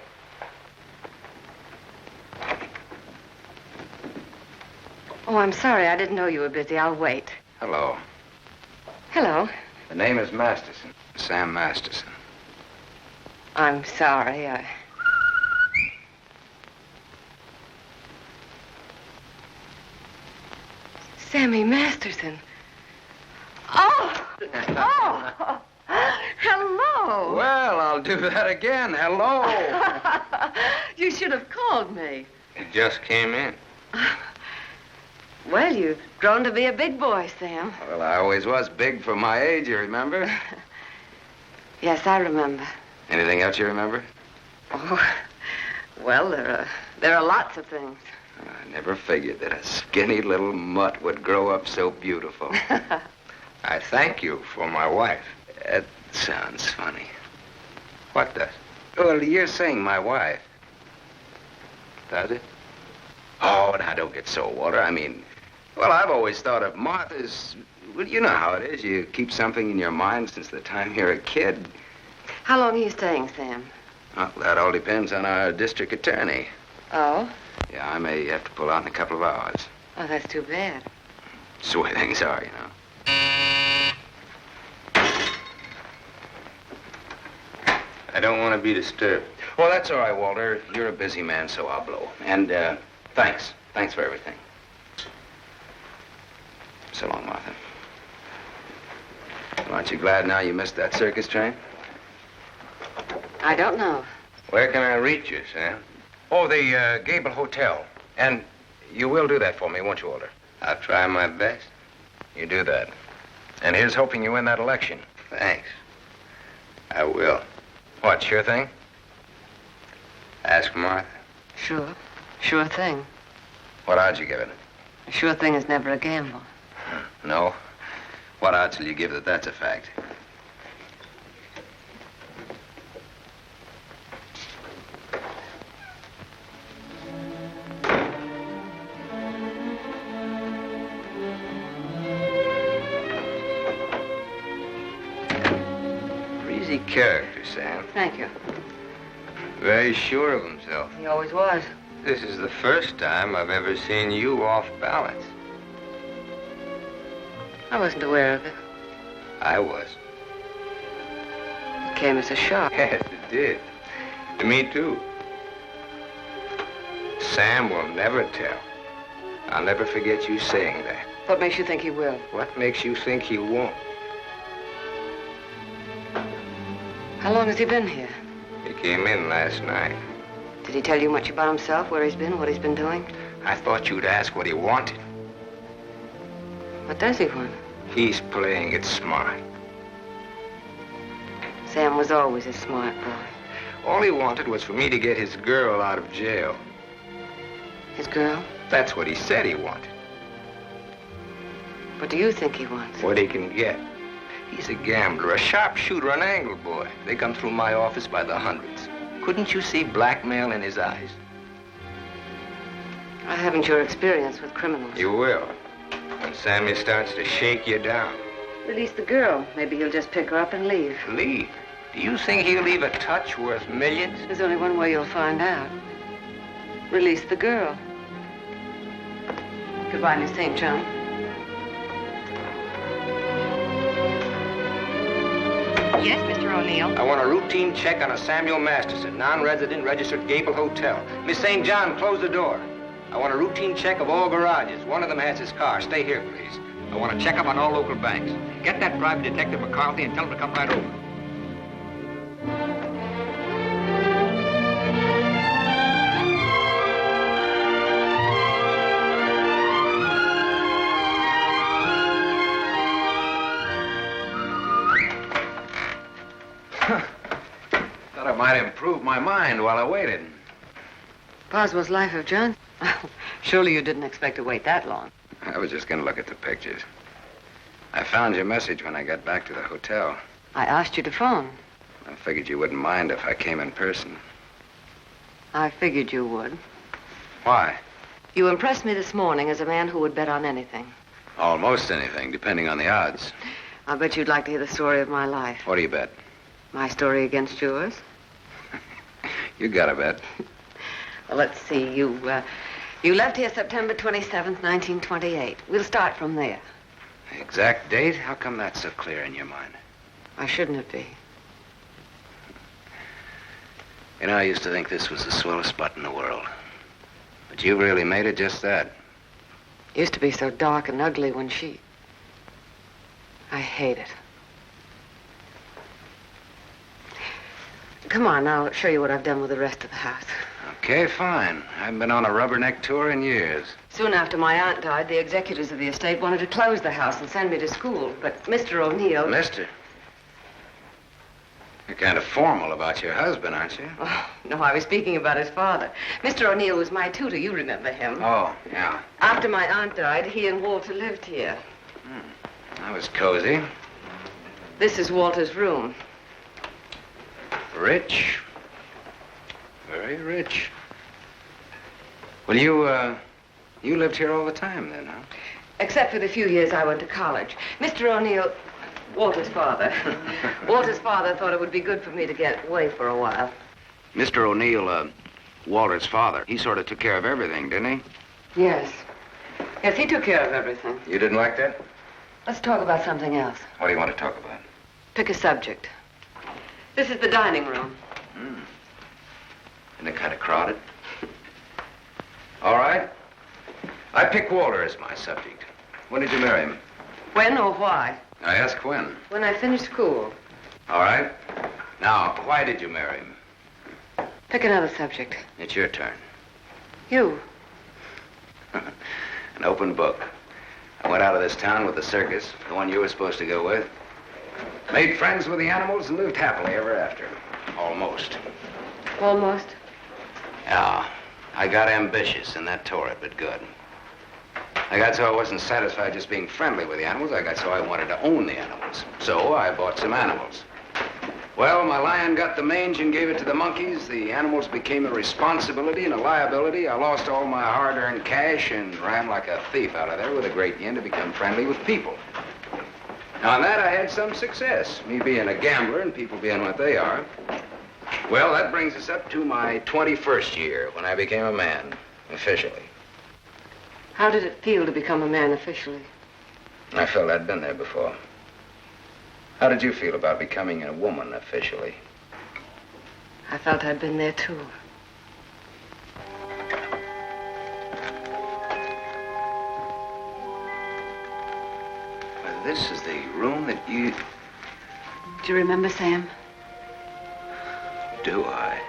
Oh, I'm sorry. I didn't know you were busy. I'll wait. Hello. Hello. The name is Masterson. Sam Masterson. I'm sorry. Sammy Masterson. Oh! Hello! Well, I'll do that again. Hello! You should have called me. It just came in. Well, you've grown to be a big boy, Sam. Well, I always was big for my age, you remember? Yes, I remember. Anything else you remember? Oh, well, there are lots of things. I never figured that a skinny little mutt would grow up so beautiful. I thank you for my wife. That sounds funny. What does? Well, you're saying my wife. Does it? Oh, now don't get so, Walter. I mean, well, I've always thought of Martha's... Well, you know how it is. You keep something in your mind since the time you're a kid. How long are you staying, Sam? Well, that all depends on our district attorney. Oh? Yeah, I may have to pull out in a couple of hours. Oh, that's too bad. That's the way things are, you know. I don't want to be disturbed. Well, that's all right, Walter. You're a busy man, so I'll blow. And, thanks. Thanks for everything. So long, Martha. Aren't you glad now you missed that circus train? I don't know. Where can I reach you, Sam? Oh, the Gable Hotel. And you will do that for me, won't you, Walter? I'll try my best. You do that. And here's hoping you win that election. Thanks. I will. What, sure thing? Ask Martha. Sure. Sure thing. What odds you give it? A sure thing is never a gamble. No? What odds will you give that that's a fact? Breezy character, Sam. Thank you. Very sure of himself. He always was. This is the first time I've ever seen you off balance. I wasn't aware of it. I was. It came as a shock. Yes, it did. To me, too. Sam will never tell. I'll never forget you saying that. What makes you think he will? What makes you think he won't? How long has he been here? He came in last night. Did he tell you much about himself, where he's been, what he's been doing? I thought you'd ask what he wanted. What does he want? He's playing it smart. Sam was always a smart boy. All he wanted was for me to get his girl out of jail. His girl? That's what he said he wanted. What do you think he wants? What he can get. He's a gambler, a sharpshooter, an angle boy. They come through my office by the hundreds. Couldn't you see blackmail in his eyes? I haven't your experience with criminals. You will. When Sammy starts to shake you down. Release the girl. Maybe he'll just pick her up and leave. Leave? Do you think he'll leave a touch worth millions? There's only one way you'll find out. Release the girl. Goodbye, Miss St. John. Yes, Mr. O'Neill. I want a routine check on a Samuel Masterson, non-resident, registered Gable Hotel. Miss St. John, close the door. I want a routine check of all garages. One of them has his car. Stay here, please. I want to check up on all local banks. Get that private detective McCarthy and tell him to come right over. Thought I might improve my mind while I waited. Boswell's Life of John? Surely you didn't expect to wait that long. I was just going to look at the pictures. I found your message when I got back to the hotel. I asked you to phone. I figured you wouldn't mind if I came in person. I figured you would. Why? You impressed me this morning as a man who would bet on anything. Almost anything, depending on the odds. I'll bet you'd like to hear the story of my life. What do you bet? My story against yours. You got a bet. Well, let's see. You left here September 27th, 1928. We'll start from there. The exact date? How come that's so clear in your mind? Why shouldn't it be? You know, I used to think this was the swellest spot in the world. But you really made it just that. It used to be so dark and ugly when she... I hate it. Come on, I'll show you what I've done with the rest of the house. Okay, fine. I haven't been on a rubberneck tour in years. Soon after my aunt died, the executors of the estate wanted to close the house and send me to school. But Mr. O'Neill... Mister? You're kind of formal about your husband, aren't you? Oh, no, I was speaking about his father. Mr. O'Neill was my tutor. You remember him. Oh, yeah. After my aunt died, he and Walter lived here. That was cozy. This is Walter's room. Rich. Very rich. Well, you lived here all the time then, huh? Except for the few years I went to college. Mr. O'Neill, Walter's father. Walter's father thought it would be good for me to get away for a while. Mr. O'Neill, Walter's father, he sort of took care of everything, didn't he? Yes. Yes, he took care of everything. You didn't like that? Let's talk about something else. What do you want to talk about? Pick a subject. This is the dining room. Isn't it kind of crowded? All right. I pick Walter as my subject. When did you marry him? When or why? I ask when. When I finished school. All right. Now, why did you marry him? Pick another subject. It's your turn. You. An open book. I went out of this town with the circus, the one you were supposed to go with. Made friends with the animals and lived happily ever after. Almost. Almost? Yeah. I got ambitious, and that tore it, but good. I got so I wasn't satisfied just being friendly with the animals. I got so I wanted to own the animals. So I bought some animals. Well, my lion got the mange and gave it to the monkeys. The animals became a responsibility and a liability. I lost all my hard-earned cash and ran like a thief out of there with a great yen to become friendly with people. Now, on that, I had some success, me being a gambler and people being what they are. Well, that brings us up to my 21st year, when I became a man, officially. How did it feel to become a man officially? I felt I'd been there before. How did you feel about becoming a woman officially? I felt I'd been there, too. Well, this is the room that you... Do you remember, Sam? Do I?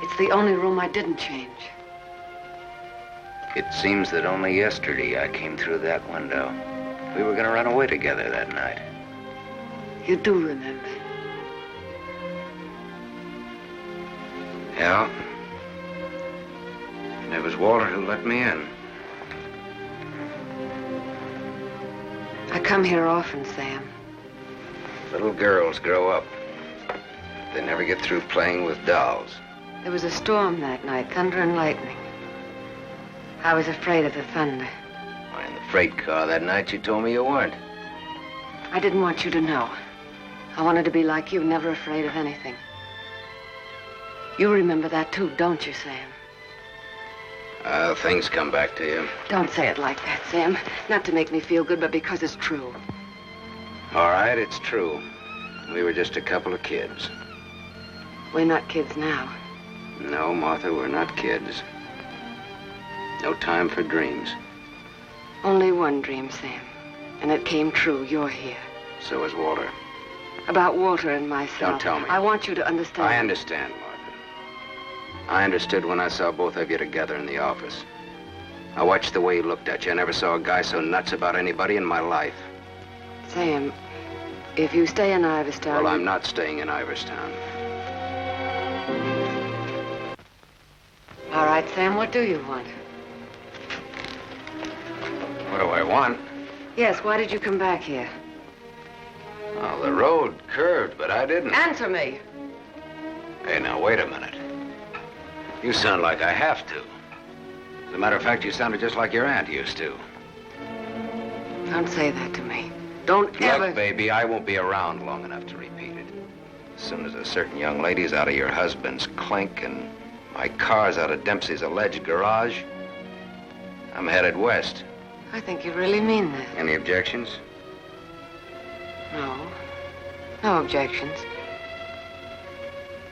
It's the only room I didn't change. It seems that only yesterday I came through that window. We were going to run away together that night. You do remember. Yeah. And it was Walter who let me in. I come here often, Sam. Little girls grow up. They never get through playing with dolls. There was a storm that night, thunder and lightning. I was afraid of the thunder. Why, in the freight car that night you told me you weren't. I didn't want you to know. I wanted to be like you, never afraid of anything. You remember that too, don't you, Sam? Things come back to you. Don't say it like that, Sam. Not to make me feel good, but because it's true. All right, it's true. We were just a couple of kids. We're not kids now. No, Martha, we're not kids. No time for dreams. Only one dream, Sam. And it came true. You're here. So is Walter. About Walter and myself. Don't tell me. I want you to understand. I understand, Martha. I understood when I saw both of you together in the office. I watched the way he looked at you. I never saw a guy so nuts about anybody in my life. Sam, if you stay in Iverstown... Well, I'm not staying in Iverstown. All right, Sam, what do you want? What do I want? Yes, why did you come back here? Oh, the road curved, but I didn't. Answer me. Hey, now, wait a minute. You sound like I have to. As a matter of fact, you sounded just like your aunt used to. Don't say that to me. Don't ever... Look, baby, I won't be around long enough to repeat it. As soon as a certain young lady's out of your husband's clink and my car's out of Dempsey's alleged garage, I'm headed west. I think you really mean that. Any objections? No. No objections.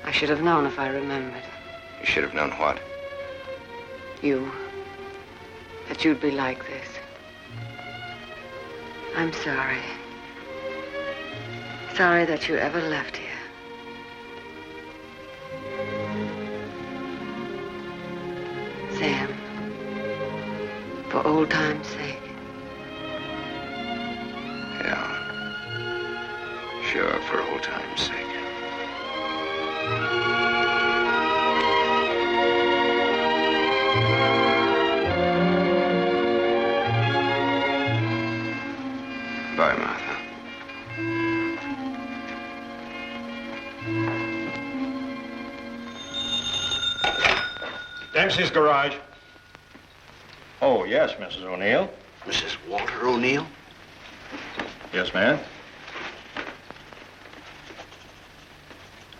I should have known if I remembered. You should have known what? You. That you'd be like this. I'm sorry. Sorry that you ever left here. Sam, for old time's sake. Yeah. Sure, for old time's sake. Bye, Martha. Dempsey's garage. Oh, yes, Mrs. O'Neill. Mrs. Walter O'Neill? Yes, ma'am.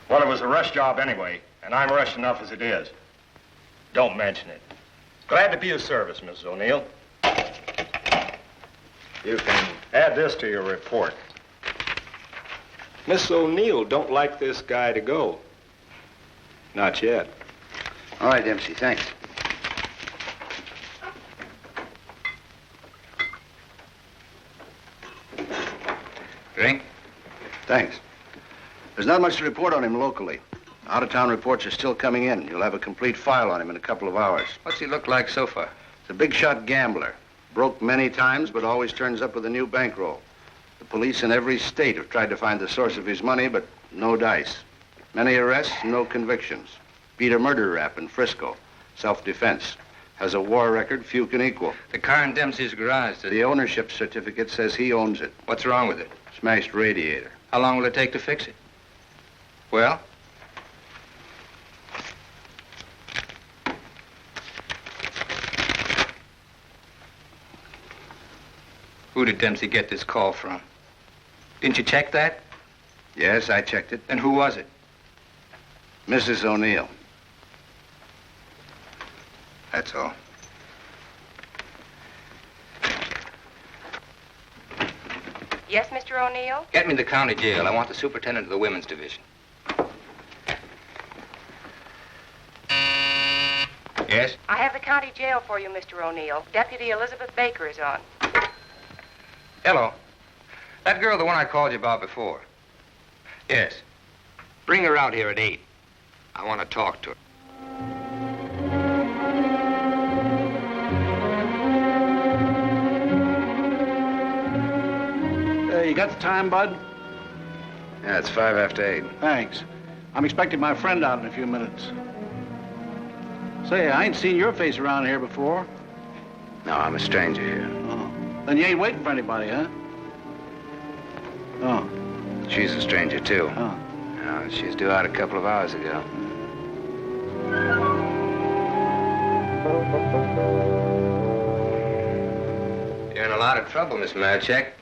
Well, it was a rush job anyway, and I'm rushed enough as it is. Don't mention it. Glad to be of service, Mrs. O'Neill. You can add this to your report. Miss O'Neill don't like this guy to go. Not yet. All right, Dempsey, thanks. Drink? Thanks. There's not much to report on him locally. Out-of-town reports are still coming in. You'll have a complete file on him in a couple of hours. What's he look like so far? He's a big-shot gambler. Broke many times, but always turns up with a new bankroll. The police in every state have tried to find the source of his money, but no dice. Many arrests, no convictions. Beat a murder rap in Frisco. Self-defense. Has a war record few can equal. The car in Dempsey's garage. The ownership certificate says he owns it. What's wrong with it? Smashed radiator. How long will it take to fix it? Well? Who did Dempsey get this call from? Didn't you check that? Yes, I checked it. And who was it? Mrs. O'Neill. That's all. Yes, Mr. O'Neill? Get me to the county jail. I want the superintendent of the women's division. Yes? I have the county jail for you, Mr. O'Neill. Deputy Elizabeth Baker is on. Hello. That girl, the one I called you about before. Yes. Bring her out here at 8. I want to talk to her. you got the time, Bud? Yeah, it's 5 after 8. Thanks. I'm expecting my friend out in a few minutes. Say, I ain't seen your face around here before. No, I'm a stranger here. Oh. Then you ain't waiting for anybody, huh? Oh. She's a stranger, too. Oh. No, she's due out a couple of hours ago. You're in a lot of trouble, Miss Marachek.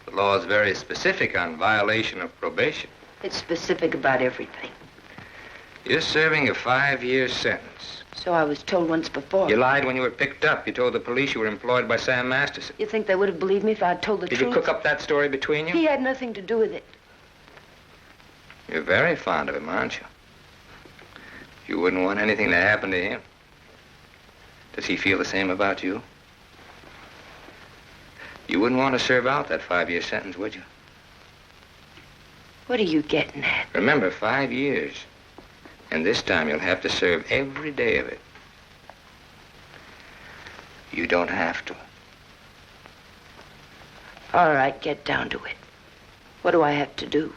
The law is very specific on violation of probation. It's specific about everything. You're serving a 5-year sentence. So I was told once before. You lied when you were picked up. You told the police you were employed by Sam Masterson. You think they would have believed me if I'd told the truth? Did you cook up that story between you? He had nothing to do with it. You're very fond of him, aren't you? You wouldn't want anything to happen to him. Does he feel the same about you? You wouldn't want to serve out that 5-year sentence, would you? What are you getting at? Remember, 5 years. And this time you'll have to serve every day of it. You don't have to. All right, get down to it. What do I have to do?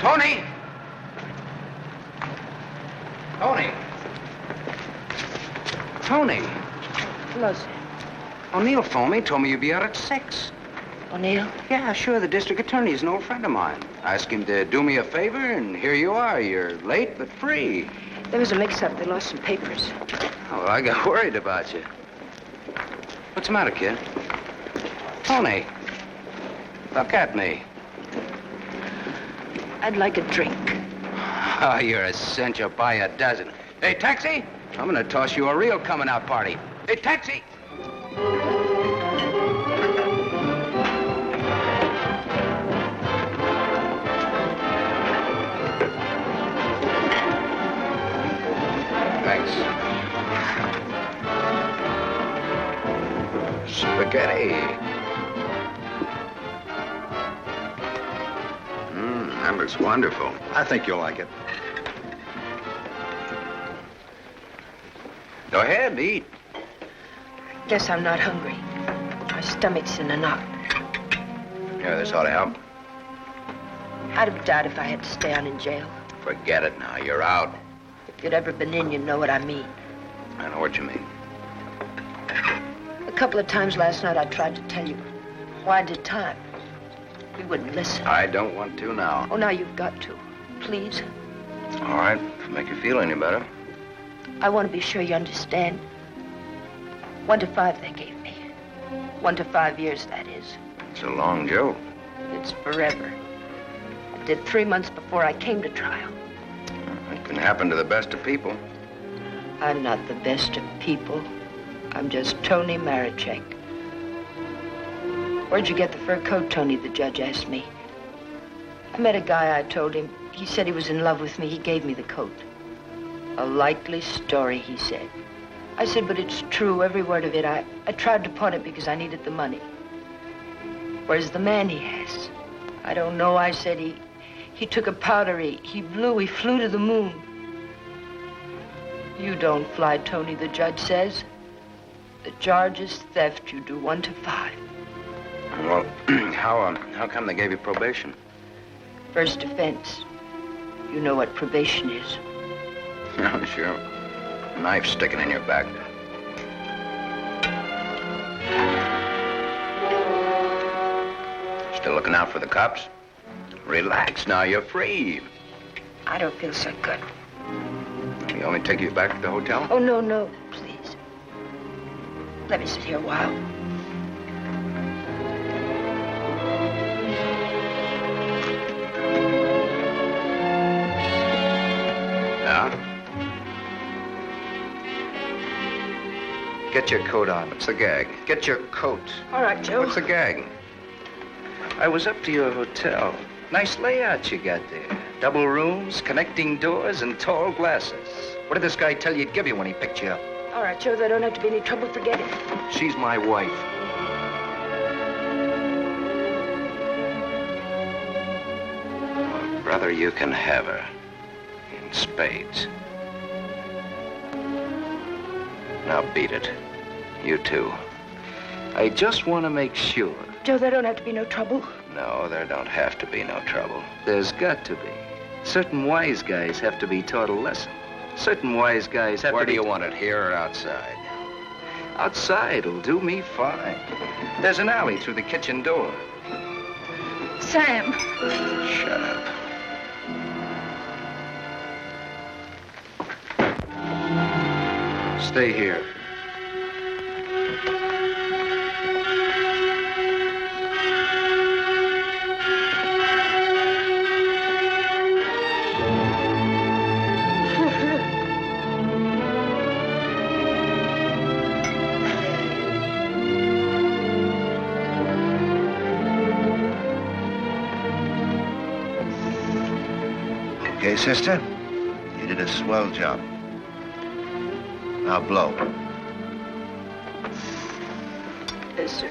Toni! Toni! Toni! Hello, Sam. O'Neill phoned me, told me you'd be out at 6. O'Neill? Yeah, sure, the district attorney is an old friend of mine. I asked him to do me a favor, and here you are. You're late, but free. There was a mix-up. They lost some papers. Oh, well, I got worried about you. What's the matter, kid? Toni, look at me. I'd like a drink. Oh, you're a cinch. You'll buy a dozen. Hey, taxi! I'm gonna toss you a real coming-out party. Hey, taxi! Thanks. Spaghetti. That looks wonderful. I think you'll like it. Go ahead, eat. Guess I'm not hungry. My stomach's in a knot. Yeah, this ought to help. I'd have died if I had to stay on in jail. Forget it now. You're out. If you'd ever been in, you'd know what I mean. I know what you mean. A couple of times last night I tried to tell you why I did time. You wouldn't listen. I don't want to now. Oh, now you've got to. Please. All right, if it make you feel any better. I want to be sure you understand. 1 to 5 they gave me. 1 to 5 years, that is. It's a long joke. It's forever. I did 3 months before I came to trial. It can happen to the best of people. I'm not the best of people. I'm just Toni Marachek. Where'd you get the fur coat, Toni? The judge asked me. I met a guy, I told him. He said he was in love with me. He gave me the coat. A likely story, he said. I said, but it's true, every word of it. I tried to pawn it because I needed the money. Where's the man he has? I don't know, I said. He took a powder, he flew to the moon. You don't fly, Toni, the judge says. The charge is theft. You do 1 to 5. Well, how come they gave you probation? First offense. You know what probation is. Oh, sure. Knife sticking in your back. Still looking out for the cops? Relax now, you're free. I don't feel so good. You want me to take you back to the hotel? Oh, no, please. Let me sit here a while. Get your coat on. What's the gag? Get your coat. All right, Joe. What's the gag? I was up to your hotel. Nice layout you got there. Double rooms, connecting doors, and tall glasses. What did this guy tell you he'd give you when he picked you up? All right, Joe, there don't have to be any trouble. Forget it. She's my wife. Well, brother, you can have her. In spades. Now beat it. You too. I just want to make sure. Joe, there don't have to be no trouble. No, there don't have to be no trouble. There's got to be. Certain wise guys have to be taught a lesson. Certain wise guys have to be... Where do you want it, here or outside? Outside'll do me fine. There's an alley through the kitchen door. Sam. Shut up. Stay here. Okay, sister? You did a swell job. Now blow. Yes, sir.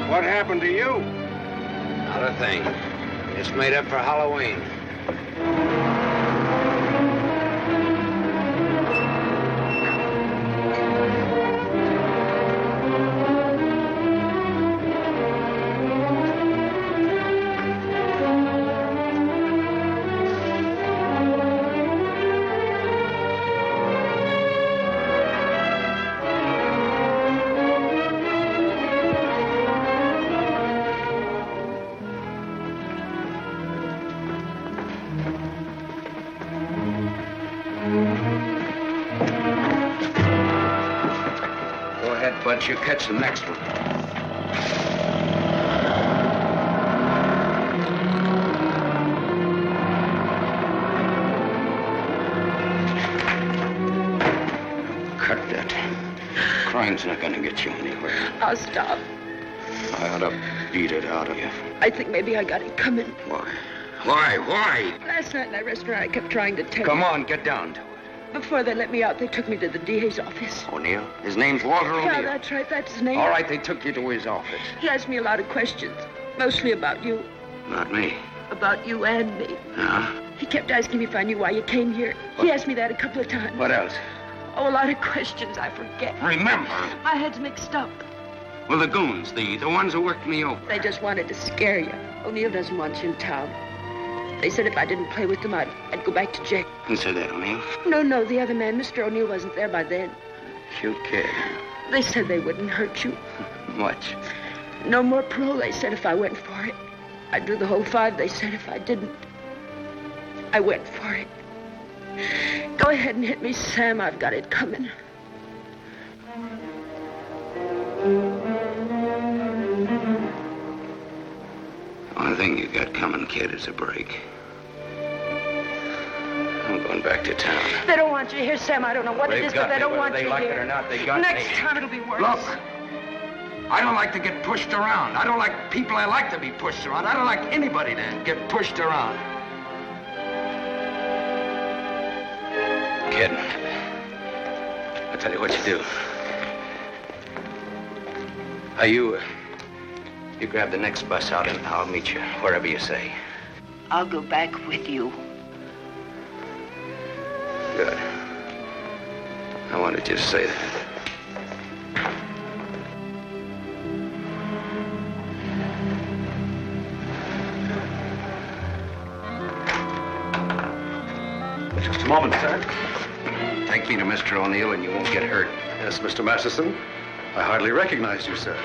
What happened to you? Not a thing. Just made up for Halloween. But you catch the next one. Cut that. Crime's not gonna get you anywhere. I'll stop. I ought to beat it out of you. I think maybe I got it coming. Why? Why? Last night in that restaurant, I kept trying to tell Come you. on, get down to it. Before they let me out, they took me to the DA's office. O'Neill? His name's Walter O'Neill. Yeah, that's right. That's his name. All right, they took you to his office. He asked me a lot of questions, mostly about you. Not me. About you and me. Huh? He kept asking me if I knew why you came here. He asked me that a couple of times. What else? Oh, a lot of questions I forget. Remember. My head's mixed up. Well, the goons, the ones who worked me over. They just wanted to scare you. O'Neill doesn't want you in town. They said if I didn't play with them, I'd go back to jail. Who said that, O'Neill? No, the other man, Mr. O'Neill, wasn't there by then. Cute kid. They said they wouldn't hurt you. Much. No more parole, they said, if I went for it. I'd do the whole 5 they said if I didn't. I went for it. Go ahead and hit me, Sam. I've got it coming. One thing you got coming, kid, is a break. I'm going back to town. They don't want you here, Sam. I don't know what it is, but they don't want you here. Whether they like it or not, they got me. Next time it'll be worse. Look, I don't like to get pushed around. I don't like people I like to be pushed around. I don't like anybody to get pushed around. Kid, I'll tell you what you do. You grab the next bus out and I'll meet you wherever you say. I'll go back with you. Good. I wanted you to say that. Just a moment, sir. Take me to Mr. O'Neill and you won't get hurt. Yes, Mr. Masterson. I hardly recognize you, sir.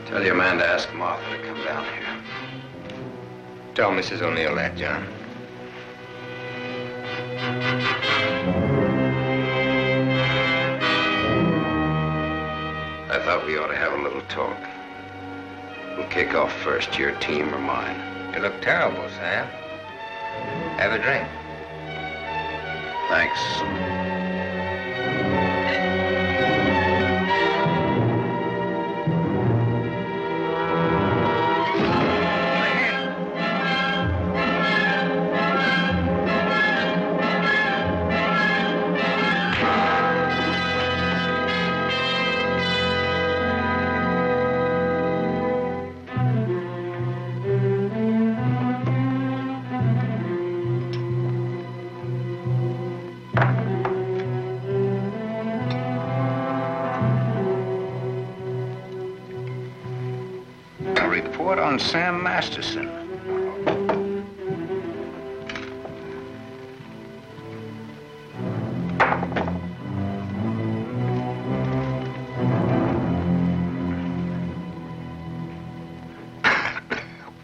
Tell your man to ask Martha to come down here. Tell Mrs. O'Neill that, John. I thought we ought to have a little talk. We'll kick off first, your team or mine. You look terrible, Sam. Have a drink. Thanks. Sam Masterson.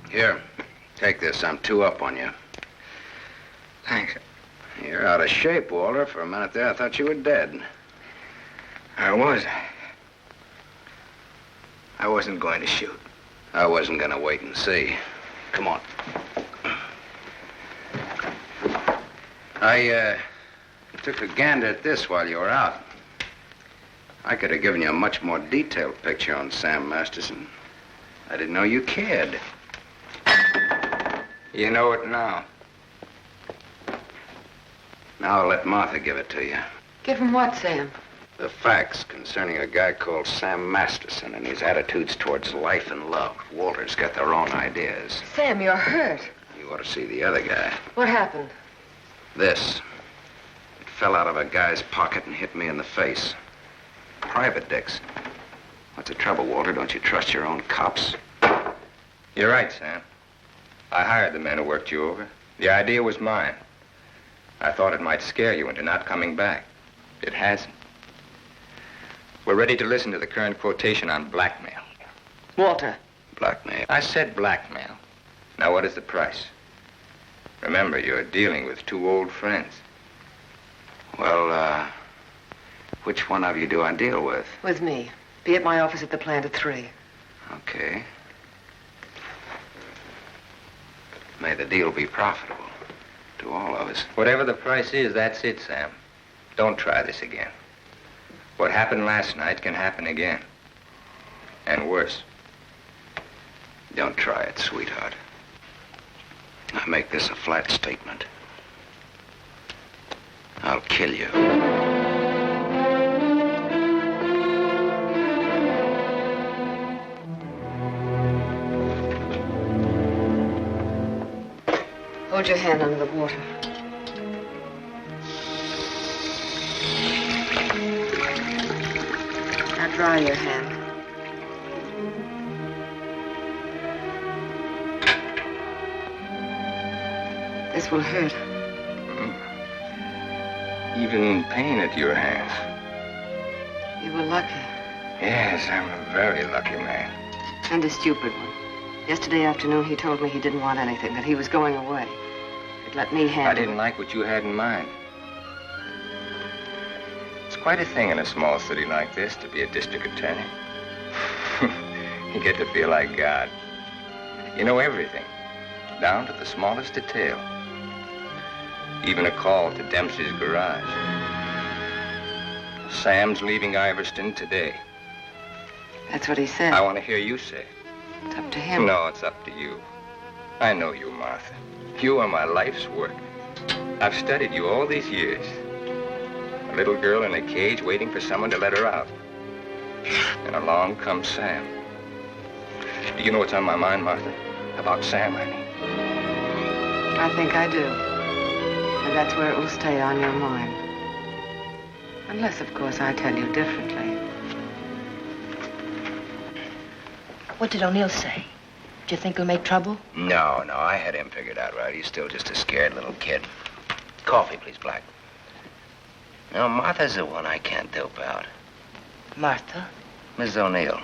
Here, take this. I'm 2 up on you. Thanks. You're out of shape, Walter. For a minute there, I thought you were dead. I was. I wasn't going to shoot. I wasn't going to wait and see. Come on. I took a gander at this while you were out. I could have given you a much more detailed picture on Sam Masterson. I didn't know you cared. You know it now. Now I'll let Martha give it to you. Give him what, Sam? The facts concerning a guy called Sam Masterson and his attitudes towards life and love. Walter's got their own ideas. Sam, you're hurt. You ought to see the other guy. What happened? This. It fell out of a guy's pocket and hit me in the face. Private dicks. What's the trouble, Walter? Don't you trust your own cops? You're right, Sam. I hired the men who worked you over. The idea was mine. I thought it might scare you into not coming back. It hasn't. We're ready to listen to the current quotation on blackmail. Walter. Blackmail? I said blackmail. Now, what is the price? Remember, you're dealing with 2 old friends. Well, which one of you do I deal with? With me. Be at my office at the plant at 3. Okay. May the deal be profitable to all of us. Whatever the price is, that's it, Sam. Don't try this again. What happened last night can happen again. And worse. Don't try it, sweetheart. I make this a flat statement. I'll kill you. Hold your hand under the water. Now dry your hand. This will hurt. Even in pain at your hands. You were lucky. Yes, I'm a very lucky man. And a stupid one. Yesterday afternoon, he told me he didn't want anything, that he was going away. He'd let me handle I didn't like what you had in mind. It's quite a thing in a small city like this to be a district attorney. You get to feel like God. You know everything, down to the smallest detail. Even a call to Dempsey's garage. Sam's leaving Iverston today. That's what he said. I want to hear you say it. It's up to him. No, it's up to you. I know you, Martha. You are my life's work. I've studied you all these years. A little girl in a cage waiting for someone to let her out. And along comes Sam. Do you know what's on my mind, Martha? About Sam, I mean. I think I do. And that's where it will stay on your mind. Unless, of course, I tell you differently. What did O'Neill say? Do you think he'll make trouble? No, I had him figured out right. He's still just a scared little kid. Coffee, please, Black. No, Martha's the one I can't dope out. Martha? Mrs. O'Neill.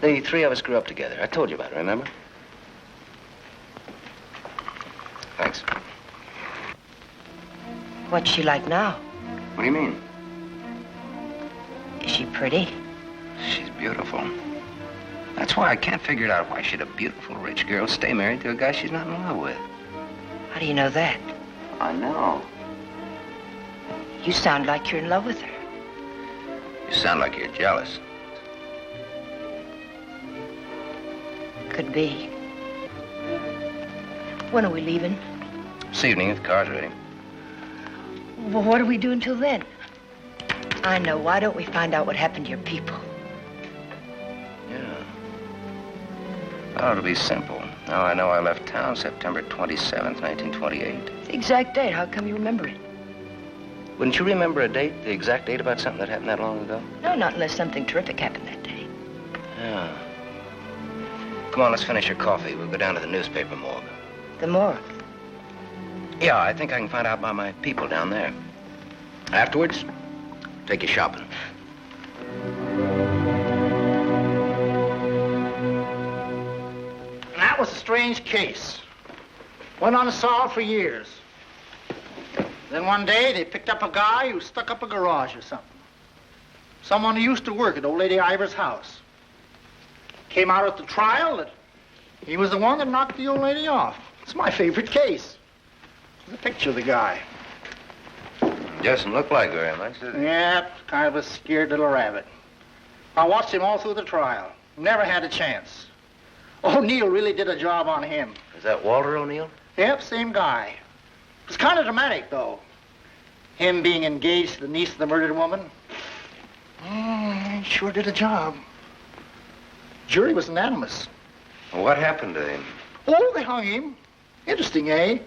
The three of us grew up together. I told you about it, remember? Thanks. What's she like now? What do you mean? Is she pretty? She's beautiful. That's why I can't figure it out why should a beautiful rich girl stay married to a guy she's not in love with. How do you know that? I know. You sound like you're in love with her. You sound like you're jealous. Could be. When are we leaving? This evening, if the car's ready. Well, what do we do until then? I know. Why don't we find out what happened to your people? Yeah. Oh, it'll be simple. Now I know I left town September 27th, 1928. The exact date. How come you remember it? Wouldn't you remember a date, the exact date about something that happened that long ago? No, not unless something terrific happened that day. Yeah. Come on, let's finish your coffee. We'll go down to the newspaper morgue. The morgue? Yeah, I think I can find out about my people down there. Afterwards, take you shopping. That was a strange case. Went unsolved for years. Then one day, they picked up a guy who stuck up a garage or something. Someone who used to work at old lady Ivers' house. Came out at the trial that he was the one that knocked the old lady off. It's my favorite case. There's a picture of the guy. Doesn't look like very much, does it? Yeah, kind of a scared little rabbit. I watched him all through the trial. Never had a chance. O'Neill really did a job on him. Is that Walter O'Neill? Yep, same guy. It was kind of dramatic, though. Him being engaged to the niece of the murdered woman. He sure did a job. Jury was unanimous. Well, what happened to him? Oh, they hung him. Interesting, eh?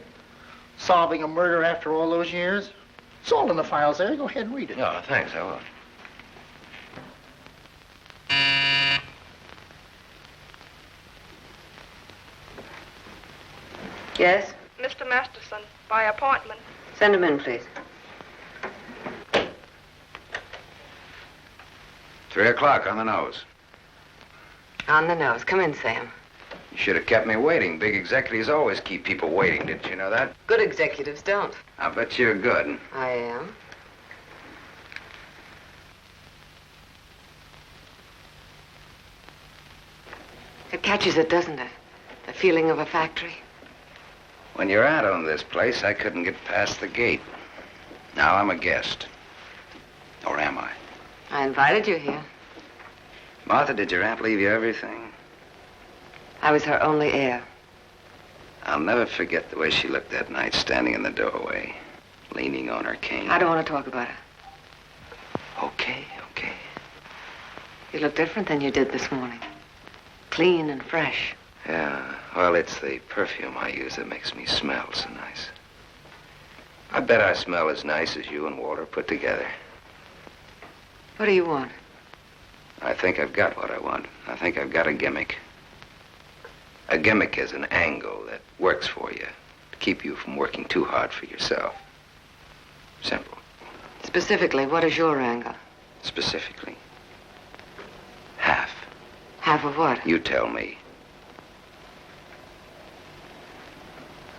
Solving a murder after all those years. It's all in the files there. Go ahead and read it. Oh, thanks, I will. Yes? Mr. Masterson, by appointment. Send him in, please. 3 o'clock on the nose. On the nose. Come in, Sam. You should have kept me waiting. Big executives always keep people waiting. Didn't you know that? Good executives don't. I bet you're good. I am. It catches it, doesn't it? The feeling of a factory. When your aunt owned this place, I couldn't get past the gate. Now I'm a guest. Or am I? I invited you here. Martha, did your aunt leave you everything? I was her only heir. I'll never forget the way she looked that night, standing in the doorway, leaning on her cane. I don't want to talk about her. Okay. You look different than you did this morning. Clean and fresh. Yeah, well, it's the perfume I use that makes me smell so nice. I bet I smell as nice as you and Walter put together. What do you want? I think I've got what I want. I think I've got a gimmick. A gimmick is an angle that works for you to keep you from working too hard for yourself. Simple. Specifically, what is your angle? Specifically, Half of what? You tell me.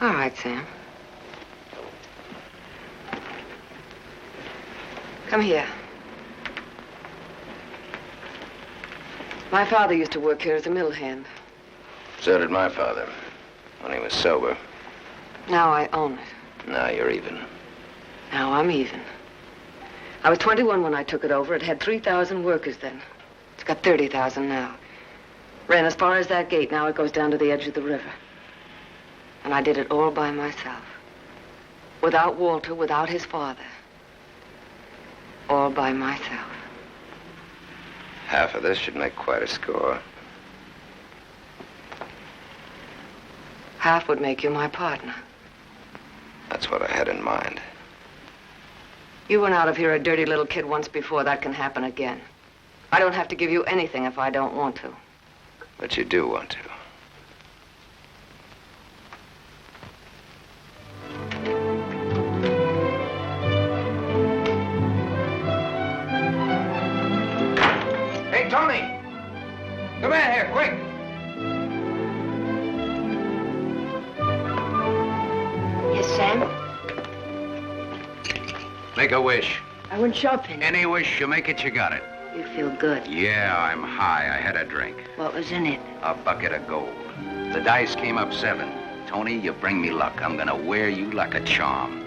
All right, Sam. Come here. My father used to work here as a mill hand. So did my father, when he was sober. Now I own it. Now you're even. Now I'm even. I was 21 when I took it over. It had 3,000 workers then. It's got 30,000 now. Ran as far as that gate. Now it goes down to the edge of the river. And I did it all by myself. Without Walter, without his father. All by myself. Half of this should make quite a score. Half would make you my partner. That's what I had in mind. You went out of here a dirty little kid once before. That can happen again. I don't have to give you anything if I don't want to. But you do want to. Hey, Toni! Come in here, quick! Yes, Sam? Make a wish. I went shopping. Any wish you make it, you got it. You feel good. Yeah, I'm high. I had a drink. What was in it? A bucket of gold. The dice came up 7. Toni, you bring me luck. I'm gonna wear you like a charm.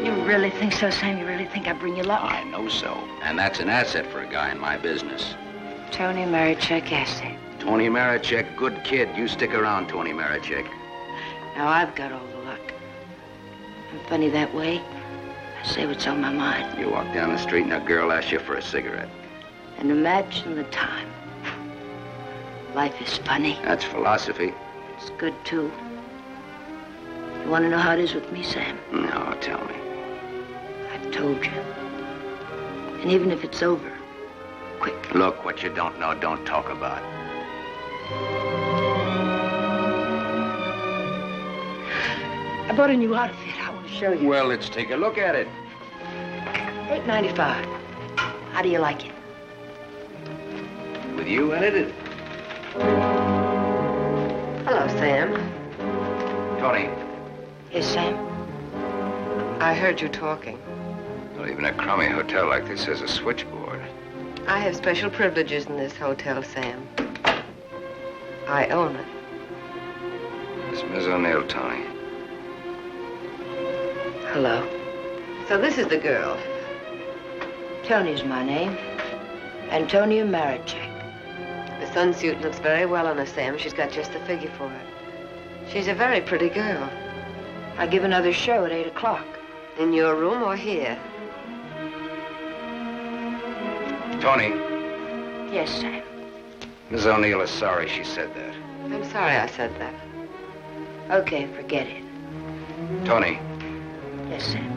You really think so, Sam? You really think I bring you luck? I know so. And that's an asset for a guy in my business. Toni Marachek asset. Toni Marachek, good kid. You stick around, Toni Marachek. Now I've got all the luck. I'm funny that way. I say what's on my mind. You walk down the street and a girl asks you for a cigarette. And imagine the time. Life is funny. That's philosophy. It's good, too. You want to know how it is with me, Sam? No, tell me. I've told you. And even if it's over, quick. Look, what you don't know, don't talk about. I bought a new outfit. I want to show you. Well, let's take a look at it. $8.95. How do you like it? With you in it? Hello, Sam. Toni. Yes, Sam? I heard you talking. Well, even a crummy hotel like this has a switchboard. I have special privileges in this hotel, Sam. I own it. It's Miss O'Neill, Toni. Hello. So this is the girl. Toni's my name. Antonia Marachek. The sunsuit looks very well on her, Sam. She's got just the figure for it. She's a very pretty girl. I give another show at 8 o'clock. In your room or here? Toni. Yes, Sam. Miss O'Neill is sorry she said that. I'm sorry I said that. Okay, forget it. Toni. Yes, Sam.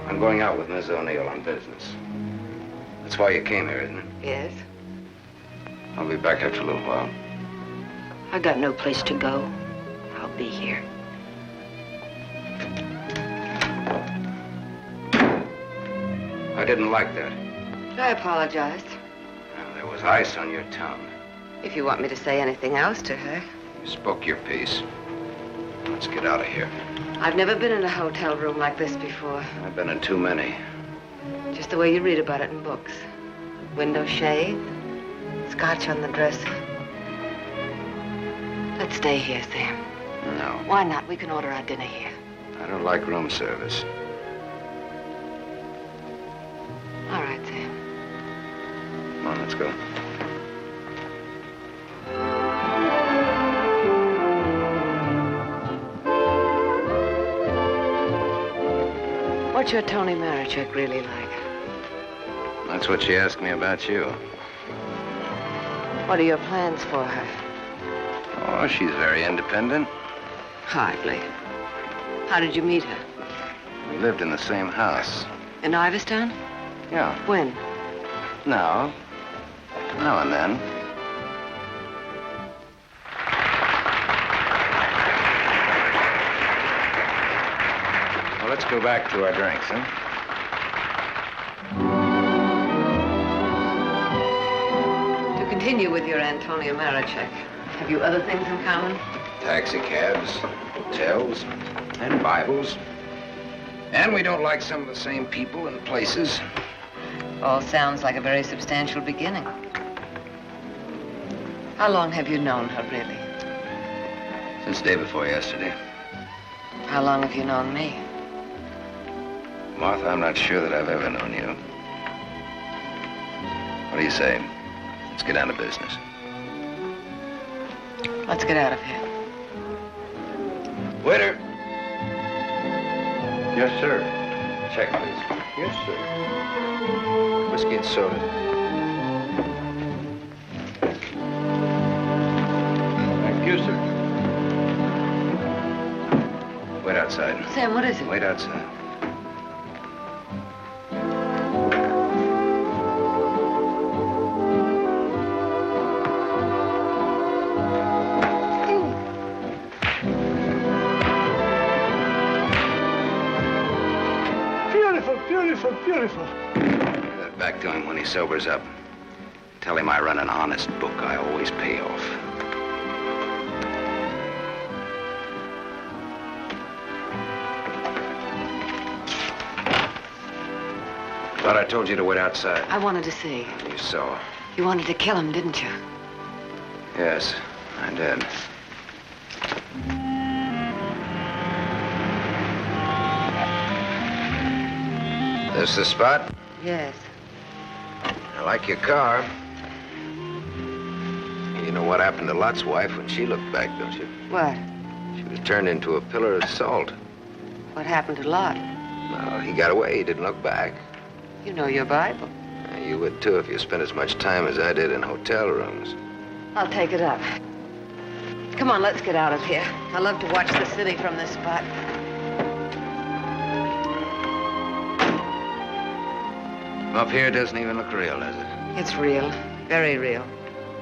I'm going out with Miss O'Neill on business. That's why you came here, isn't it? Yes. I'll be back after a little while. I got no place to go. I'll be here. I didn't like that. I apologize. Well, there was ice on your tongue. If you want me to say anything else to her. You spoke your piece. Let's get out of here. I've never been in a hotel room like this before. I've been in too many. Just the way you read about it in books. Window shade, scotch on the dresser. Let's stay here, Sam. No. Why not? We can order our dinner here. I don't like room service. All right, Sam. Come on, let's go. What's your Toni Marachek really like? That's what she asked me about you. What are your plans for her? Oh, she's very independent. Hardly. How did you meet her? We lived in the same house. In Iverstown? Yeah. When? Now and then. Well, let's go back to our drinks, huh? continue with your Antonia Marachek. Have you other things in common? Taxi cabs, hotels, and Bibles. And we don't like some of the same people and places. All sounds like a very substantial beginning. How long have you known her, really? Since day before yesterday. How long have you known me? Martha, I'm not sure that I've ever known you. What do you say? Let's get down to business. Let's get out of here. Waiter. Yes, sir. Check, please. Yes, sir. Whiskey and soda. Thank you, sir. Wait outside. Sam, what is it? Wait outside. Beautiful, beautiful. Give that back to him when he sobers up. Tell him I run an honest book. I always pay off. Thought I told you to wait outside. I wanted to see. You saw. You wanted to kill him, didn't you? Yes, I did. This the spot? Yes. I like your car. You know what happened to Lot's wife when she looked back, don't you? What? She was turned into a pillar of salt. What happened to Lot? Well, he got away. He didn't look back. You know your Bible. You would, too, if you spent as much time as I did in hotel rooms. I'll take it up. Come on, let's get out of here. I love to watch the city from this spot. Up here, it doesn't even look real, does it? It's real. Very real.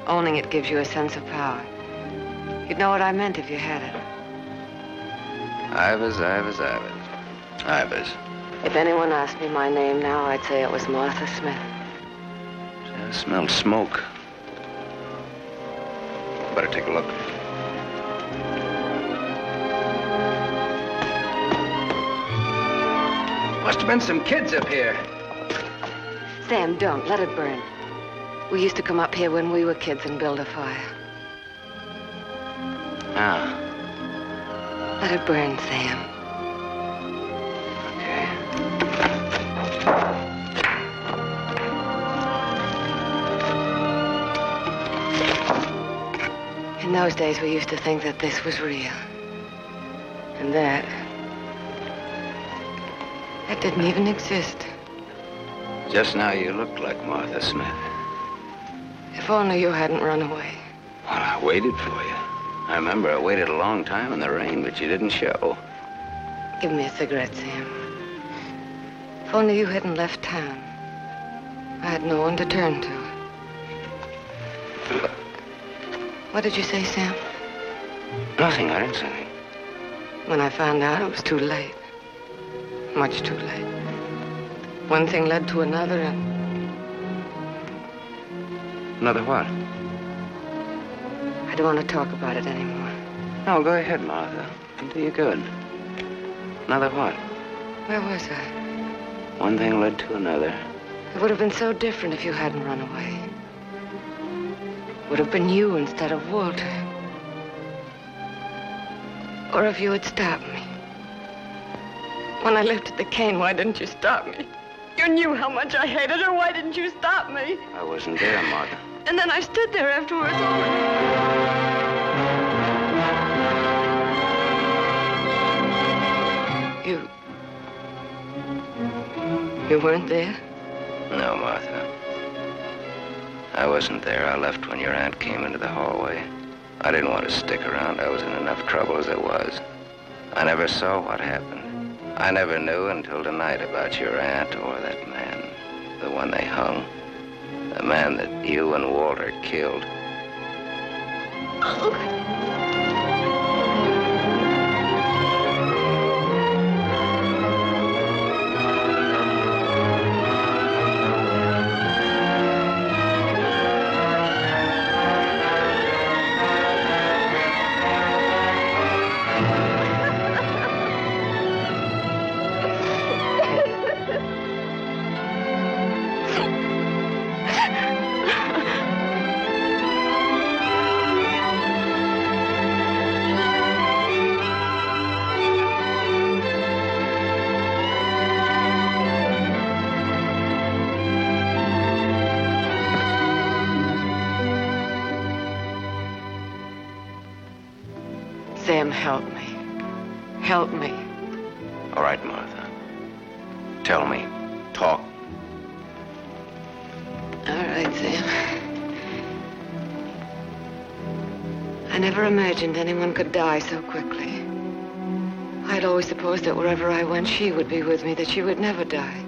Owning it gives you a sense of power. You'd know what I meant if you had it. Ivers, Ivers, Ivers. Ivers. If anyone asked me my name now, I'd say it was Martha Smith. I smelled smoke. Better take a look. Must have been some kids up here. Sam, don't. Let it burn. We used to come up here when we were kids and build a fire. Ah. Let it burn, Sam. In those days, we used to think that this was real. And that didn't even exist. Just now you looked like Martha Smith. If only you hadn't run away. Well, I waited for you. I remember I waited a long time in the rain, but you didn't show. Give me a cigarette, Sam. If only you hadn't left town. I had no one to turn to. What did you say, Sam? Nothing. I didn't say anything. When I found out, it was too late. Much too late. One thing led to another, and... Another what? I don't want to talk about it anymore. No, go ahead, Martha. It'll do you good. Another what? Where was I? One thing led to another. It would have been so different if you hadn't run away. It would have been you instead of Walter. Or if you had stopped me. When I left at the cane, why didn't you stop me? You knew how much I hated her. Why didn't you stop me? I wasn't there, Martha. And then I stood there afterwards. You weren't there? No, Martha. I wasn't there. I left when your aunt came into the hallway. I didn't want to stick around. I was in enough trouble as it was. I never saw what happened. I never knew until tonight about your aunt or that man, the one they hung. The man that you and Walter killed. Sam, help me. Help me. All right, Martha. Tell me. Talk. All right, Sam. I never imagined anyone could die so quickly. I'd always supposed that wherever I went, she would be with me, that she would never die.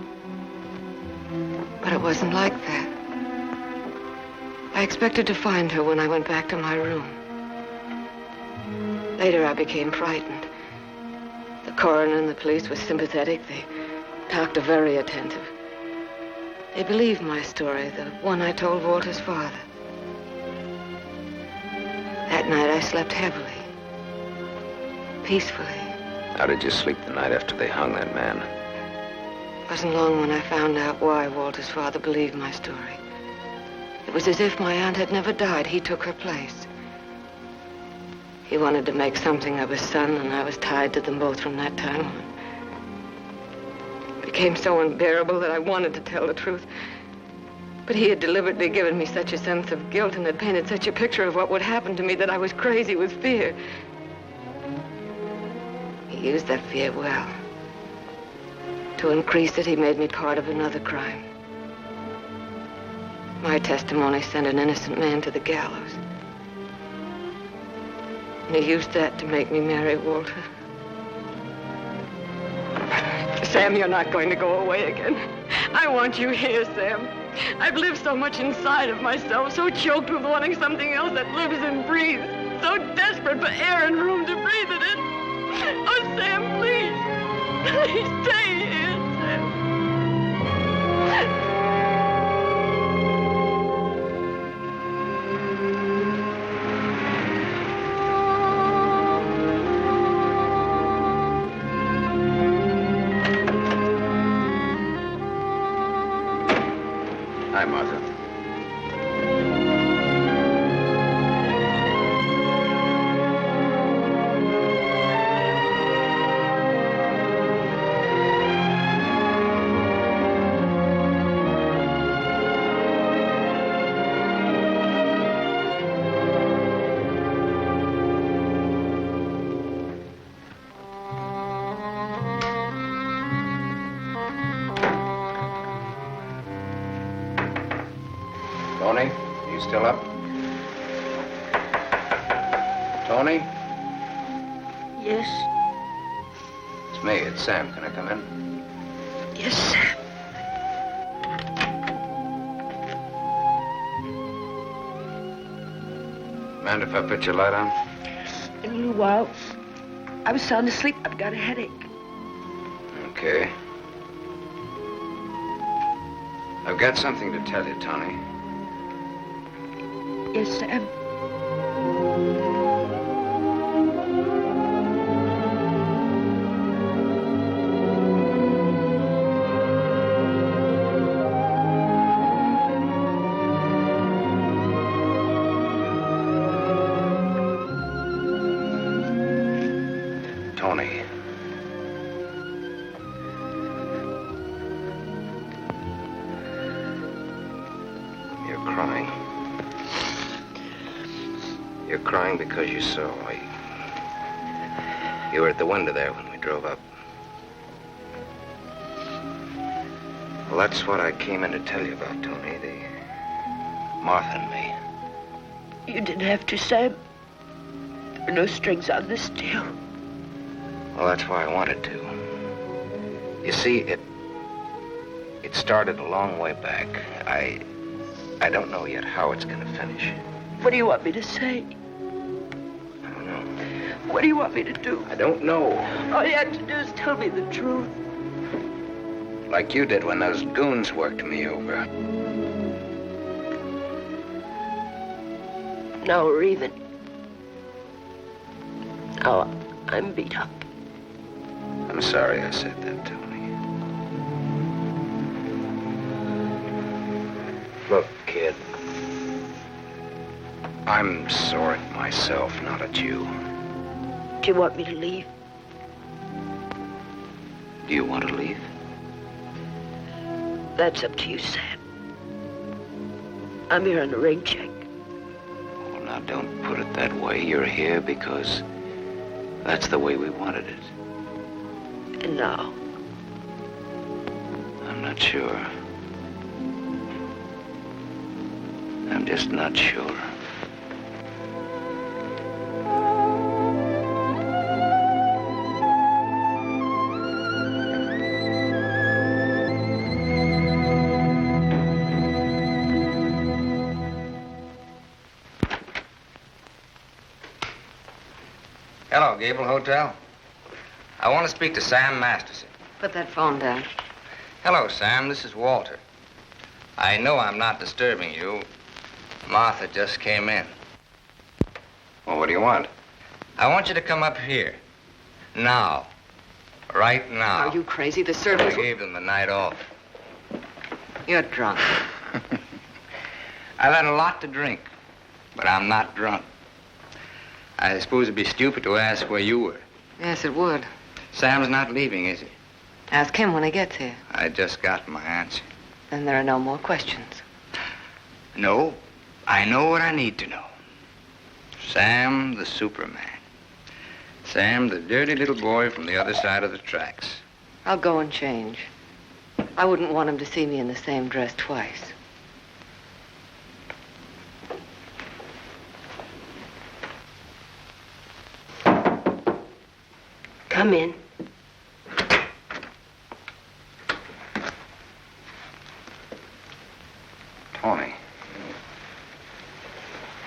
But it wasn't like that. I expected to find her when I went back to my room. Later, I became frightened. The coroner and the police were sympathetic. The doctor very attentive. They believed my story, the one I told Walter's father. That night, I slept heavily, peacefully. How did you sleep the night after they hung that man? It wasn't long when I found out why Walter's father believed my story. It was as if my aunt had never died. He took her place. He wanted to make something of his son, and I was tied to them both from that time on. It became so unbearable that I wanted to tell the truth. But he had deliberately given me such a sense of guilt and had painted such a picture of what would happen to me that I was crazy with fear. He used that fear well. To increase it, he made me part of another crime. My testimony sent an innocent man to the gallows. And he used that to make me marry Walter. Sam, you're not going to go away again. I want you here, Sam. I've lived so much inside of myself, so choked with wanting something else that lives and breathes, so desperate for air and room to breathe it in. Oh, Sam, please. Please stay here, Sam. Hi, Martha. Toni, you still up? Toni? Yes? It's me. It's Sam. Can I come in? Yes, Sam. Mind if I put your light on? In a little while. I was sound asleep. I've got a headache. Okay. I've got something to tell you, Toni. Yes, Sam. Toni. You're crying. You're crying because you saw me. You were at the window there when we drove up. Well, that's what I came in to tell you about, Toni. The Martha and me. You didn't have to, Sam. There were no strings on this deal. Well, that's why I wanted to. You see, it started a long way back. I don't know yet how it's gonna finish. What do you want me to say? I don't know. What do you want me to do? I don't know. All you have to do is tell me the truth. Like you did when those goons worked me over. Now we're even. Now I'm beat up. I'm sorry I said that, Toni. Look, kid. I'm sore at myself, not at you. Do you want me to leave? Do you want to leave? That's up to you, Sam. I'm here on a rain check. Well, now, don't put it that way. You're here because That's the way we wanted it. And now? I'm not sure. I'm just not sure. Hello, Gable Hotel. I want to speak to Sam Masterson. Put that phone down. Hello, Sam. This is Walter. I know I'm not disturbing you. Martha just came in. Well, what do you want? I want you to come up here. Now. Right now. Are you crazy? The servants... I gave them the night off. You're drunk. I've had a lot to drink, but I'm not drunk. I suppose it'd be stupid to ask where you were. Yes, it would. Sam's not leaving, is he? Ask him when he gets here. I just got my answer. Then there are no more questions. No, I know what I need to know. Sam the Superman. Sam the dirty little boy from the other side of the tracks. I'll go and change. I wouldn't want him to see me in the same dress twice. Come in. Toni.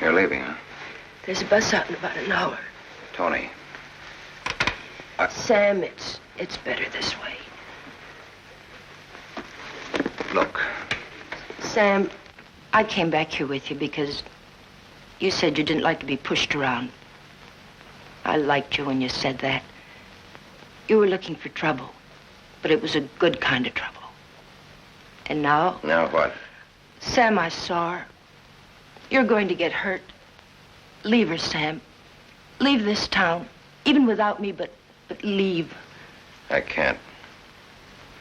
You're leaving, huh? There's a bus out in about an hour. Toni. Sam, it's better this way. Look. Sam, I came back here with you because you said you didn't like to be pushed around. I liked you when you said that. You were looking for trouble, but it was a good kind of trouble. And now? Now what? Sam, I saw her. You're going to get hurt. Leave her, Sam. Leave this town, even without me, but leave. I can't.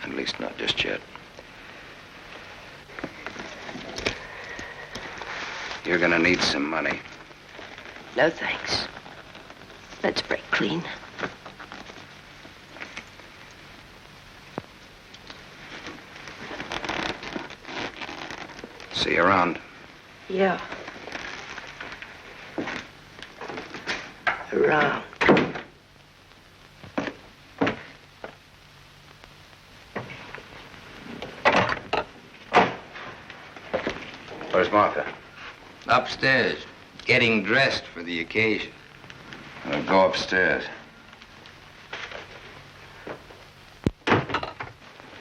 At least not just yet. You're gonna need some money. No, thanks. Let's break clean. See you around. Yeah. Around. Where's Martha? Upstairs, getting dressed for the occasion. I'll go upstairs.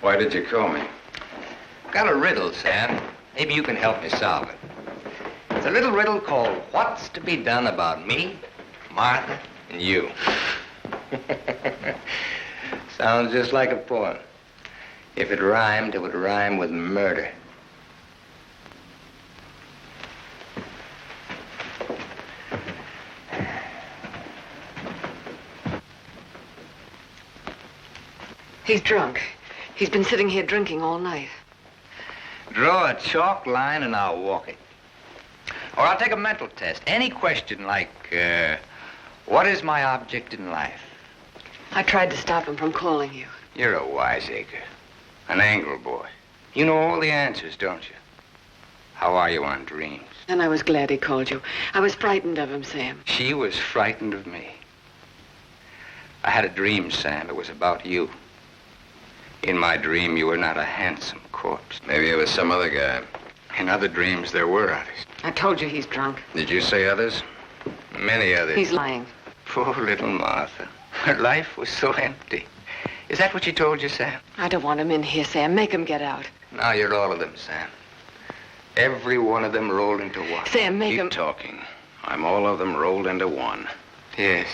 Why did you call me? Got a riddle, Sam. Maybe you can help me solve it. It's a little riddle called What's to Be Done About Me, Martha, and You. Sounds just like a poem. If it rhymed, it would rhyme with murder. He's drunk. He's been sitting here drinking all night. Draw a chalk line and I'll walk it. Or I'll take a mental test. Any question like, what is my object in life? I tried to stop him from calling you. You're a wiseacre. An angle boy. You know all the answers, don't you? How are you on dreams? And I was glad he called you. I was frightened of him, Sam. She was frightened of me. I had a dream, Sam. It was about you. In my dream, you were not a handsome corpse. Maybe it was some other guy. In other dreams, there were others. I told you he's drunk. Did you say others? Many others. He's lying. Poor little Martha. Her life was so empty. Is that what she told you, Sam? I don't want him in here, Sam. Make him get out. Now you're all of them, Sam. Every one of them rolled into one. Sam, make him... Keep talking. I'm all of them rolled into one. Yes.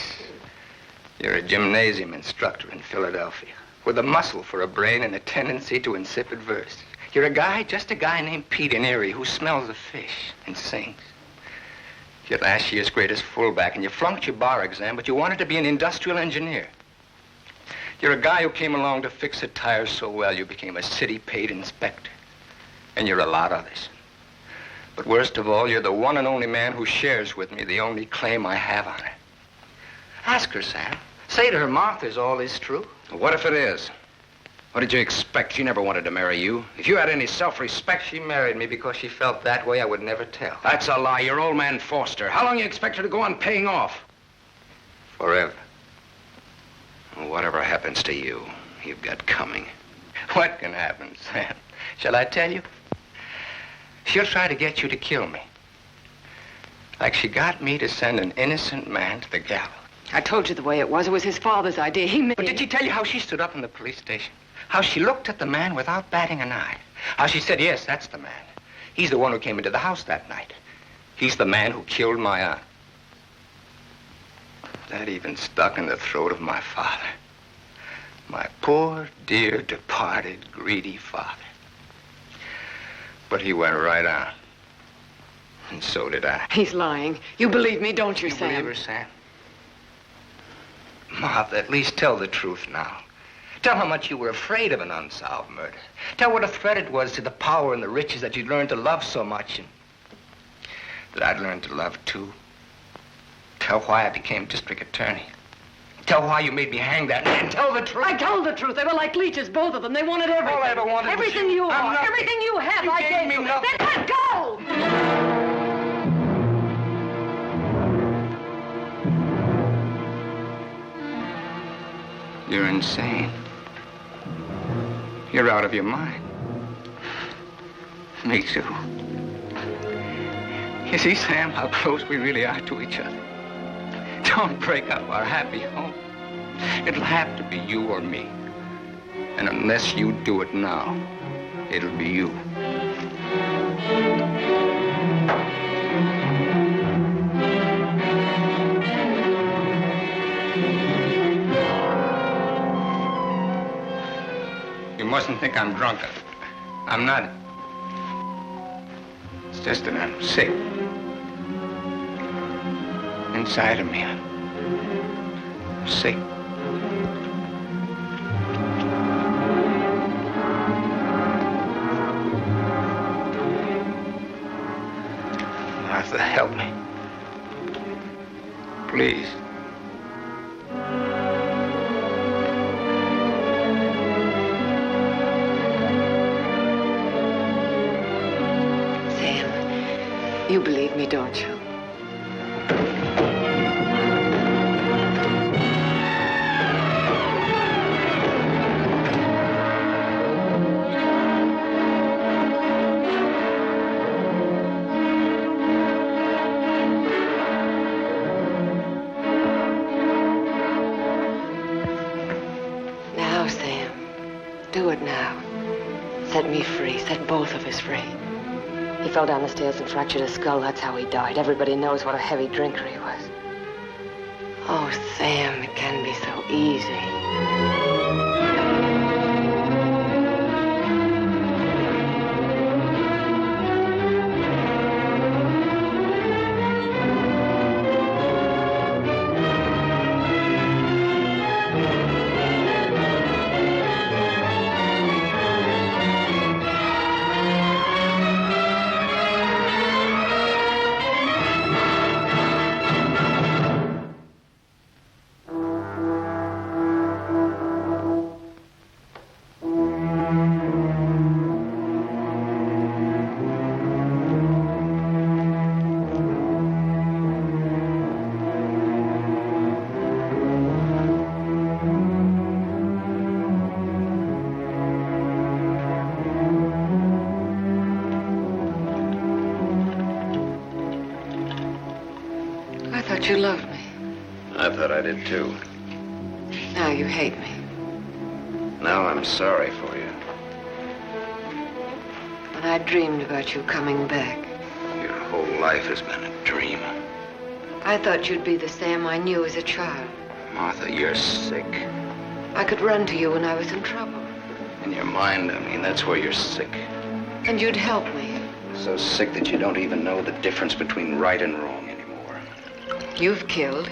You're a gymnasium instructor in Philadelphia with a muscle for a brain and a tendency to insipid verse. You're a guy, just a guy named Pete in Erie who smells of fish and sings. You're last year's greatest fullback and you flunked your bar exam, but you wanted to be an industrial engineer. You're a guy who came along to fix a tire so well you became a city-paid inspector. And you're a lot of others. But worst of all, you're the one and only man who shares with me the only claim I have on her. Ask her, Sam. Say to her, Martha, is all this true? What if it is? What did you expect? She never wanted to marry you. If you had any self-respect... She married me because she felt that way. I would never tell. That's a lie. Your old man forced her. How long you expect her to go on paying off? Forever. Well, whatever happens to you, you've got coming. What can happen, Sam? Shall I tell you? She'll try to get you to kill me. Like she got me to send an innocent man to the gallows. I told you the way it was. It was his father's idea. He made... But did she tell you how she stood up in the police station? How she looked at the man without batting an eye? How she said, yes, that's the man. He's the one who came into the house that night. He's the man who killed my aunt. That even stuck in the throat of my father. My poor, dear, departed, greedy father. But he went right on. And so did I. He's lying. You believe me, don't you, Sam? Believe her, Sam? Martha, at least tell the truth now. Tell how much you were afraid of an unsolved murder. Tell what a threat it was to the power and the riches that you'd learned to love so much and that I'd learned to love too. Tell why I became district attorney. Tell why you made me hang that man. Tell the truth. I told the truth. They were like leeches, both of them. They wanted everything. All I ever wanted everything was you I'm are. nothing. Everything you have, You I gave gave me you. nothing. Then let go! You're insane. You're out of your mind. Me too. You see, Sam, how close we really are to each other. Don't break up our happy home. It'll have to be you or me. And unless you do it now, it'll be you. You mustn't think I'm drunk. I'm not. It's just that I'm sick. Inside of me, I'm sick. Martha, help me. Please. Sam, you believe me, don't you? Do it now. Set me free. Set both of us free. He fell down the stairs and fractured his skull. That's how he died. Everybody knows what a heavy drinker he was. Oh, Sam, it can be so easy. You loved me. I thought I did too. Now you hate me. Now I'm sorry for you. But I dreamed about you coming back. Your whole life has been a dream. I thought you'd be the Sam I knew as a child. Martha, you're sick. I could run to you when I was in trouble. In your mind, I mean, that's where you're sick. And you'd help me. So sick that you don't even know the difference between right and wrong. You've killed.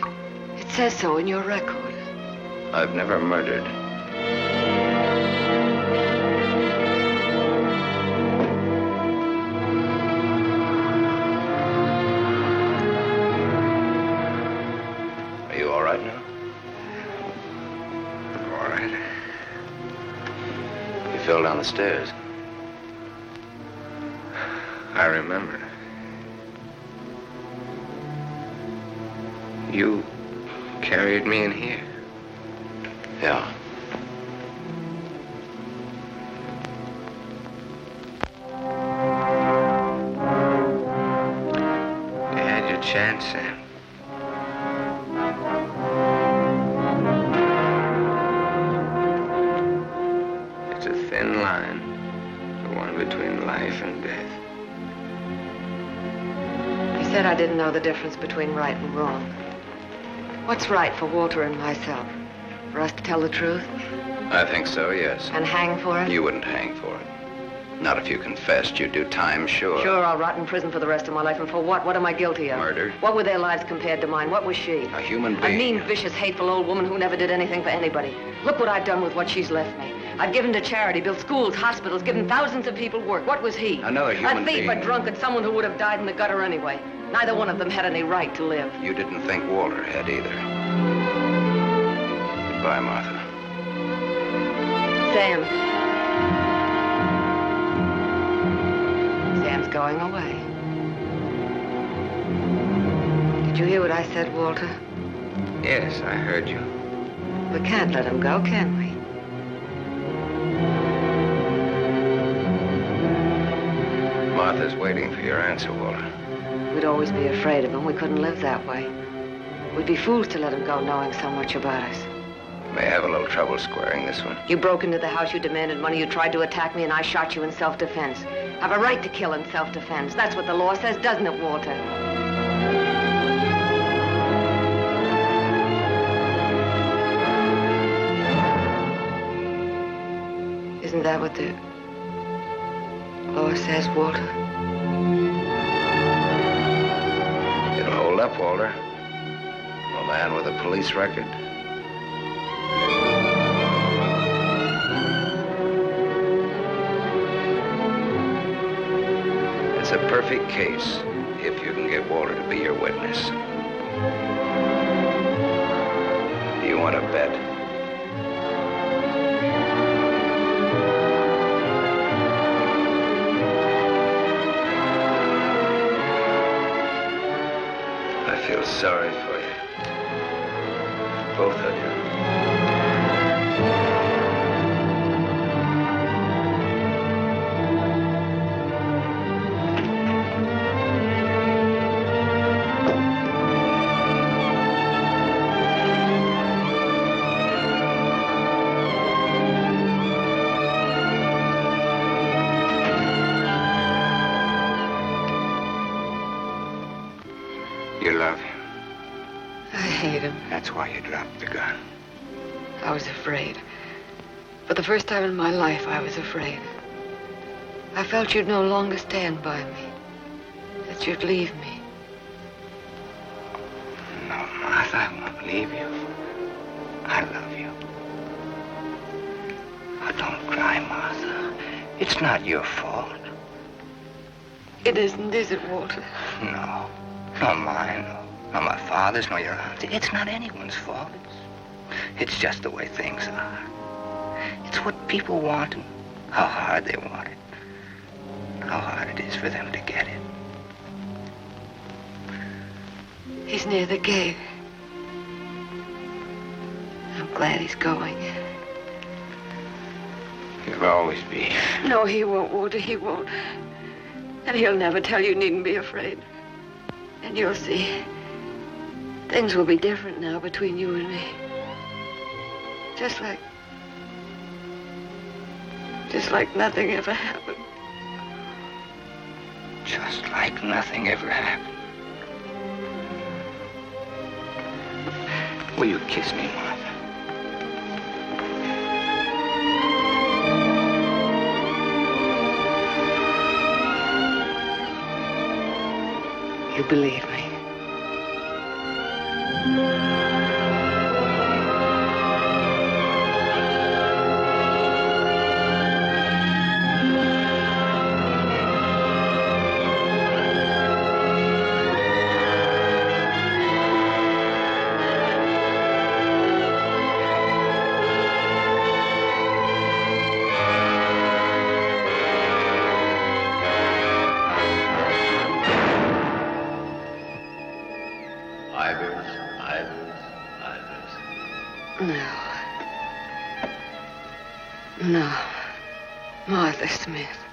It says so in your record. I've never murdered. Are you all right now? All right. You fell down the stairs. I remember. You carried me in here. Yeah. You had your chance, Sam. It's a thin line, the one between life and death. You said I didn't know the difference between right and wrong. What's right for Walter and myself? For us to tell the truth? I think so, yes. And hang for it? You wouldn't hang for it. Not if you confessed. You'd do time, sure. Sure, I'll rot in prison for the rest of my life. And for what? What am I guilty of? Murder. What were their lives compared to mine? What was she? A human A being. mean, vicious, hateful old woman who never did anything for anybody. Look what I've done with what she's left me. I've given to charity, built schools, hospitals, given thousands of people work. What was he? Another human A thief, being. a drunkard, someone who would have died in the gutter anyway. Neither one of them had any right to live. You didn't think Walter had either. Goodbye, Martha. Sam. Sam's going away. Did you hear what I said, Walter? Yes, I heard you. We can't let him go, can we? Martha's waiting for your answer, Walter. We'd always be afraid of him. We couldn't live that way. We'd be fools to let him go knowing so much about us. May have a little trouble squaring this one. You broke into the house, you demanded money, you tried to attack me, and I shot you in self-defense. Have a right to kill in self-defense. That's what the law says, doesn't it, Walter? Isn't that what the law says, Walter? It'll hold up, Walter. A man with a police record. It's a perfect case if you can get Walter to be your witness. Do you want to bet? I feel sorry for you. Both of you. You love him. I hate him. That's why you dropped the gun. I was afraid. For the first time in my life, I was afraid. I felt you'd no longer stand by me. That you'd leave me. No, Martha, I won't leave you. I love you. Oh, don't cry, Martha. It's not your fault. It isn't, is it, Walter? No. Not mine, nor my father's, nor your aunt's. It's not anyone's fault. It's just the way things are. It's what people want and how hard they want it. How hard it is for them to get it. He's near the gate. I'm glad he's going. You'll always be. No, he won't, Walter, he won't. And he'll never tell you needn't be afraid. And you'll see, things will be different now between you and me. Just like nothing ever happened. Just like nothing ever happened. Will you kiss me, Martha? You believe me? No. No. Martha Smith.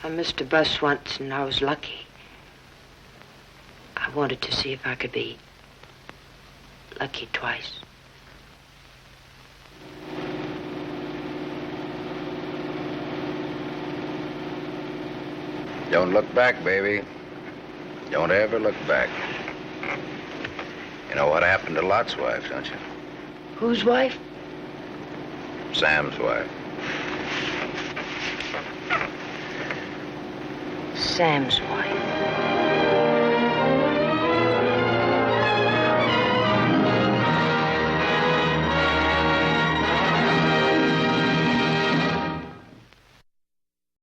I missed a bus once and I was lucky. I wanted to see if I could be lucky twice. Don't look back, baby. Don't ever look back. You know what happened to Lot's wife, don't you? Whose wife? Sam's wife. Sam's wife.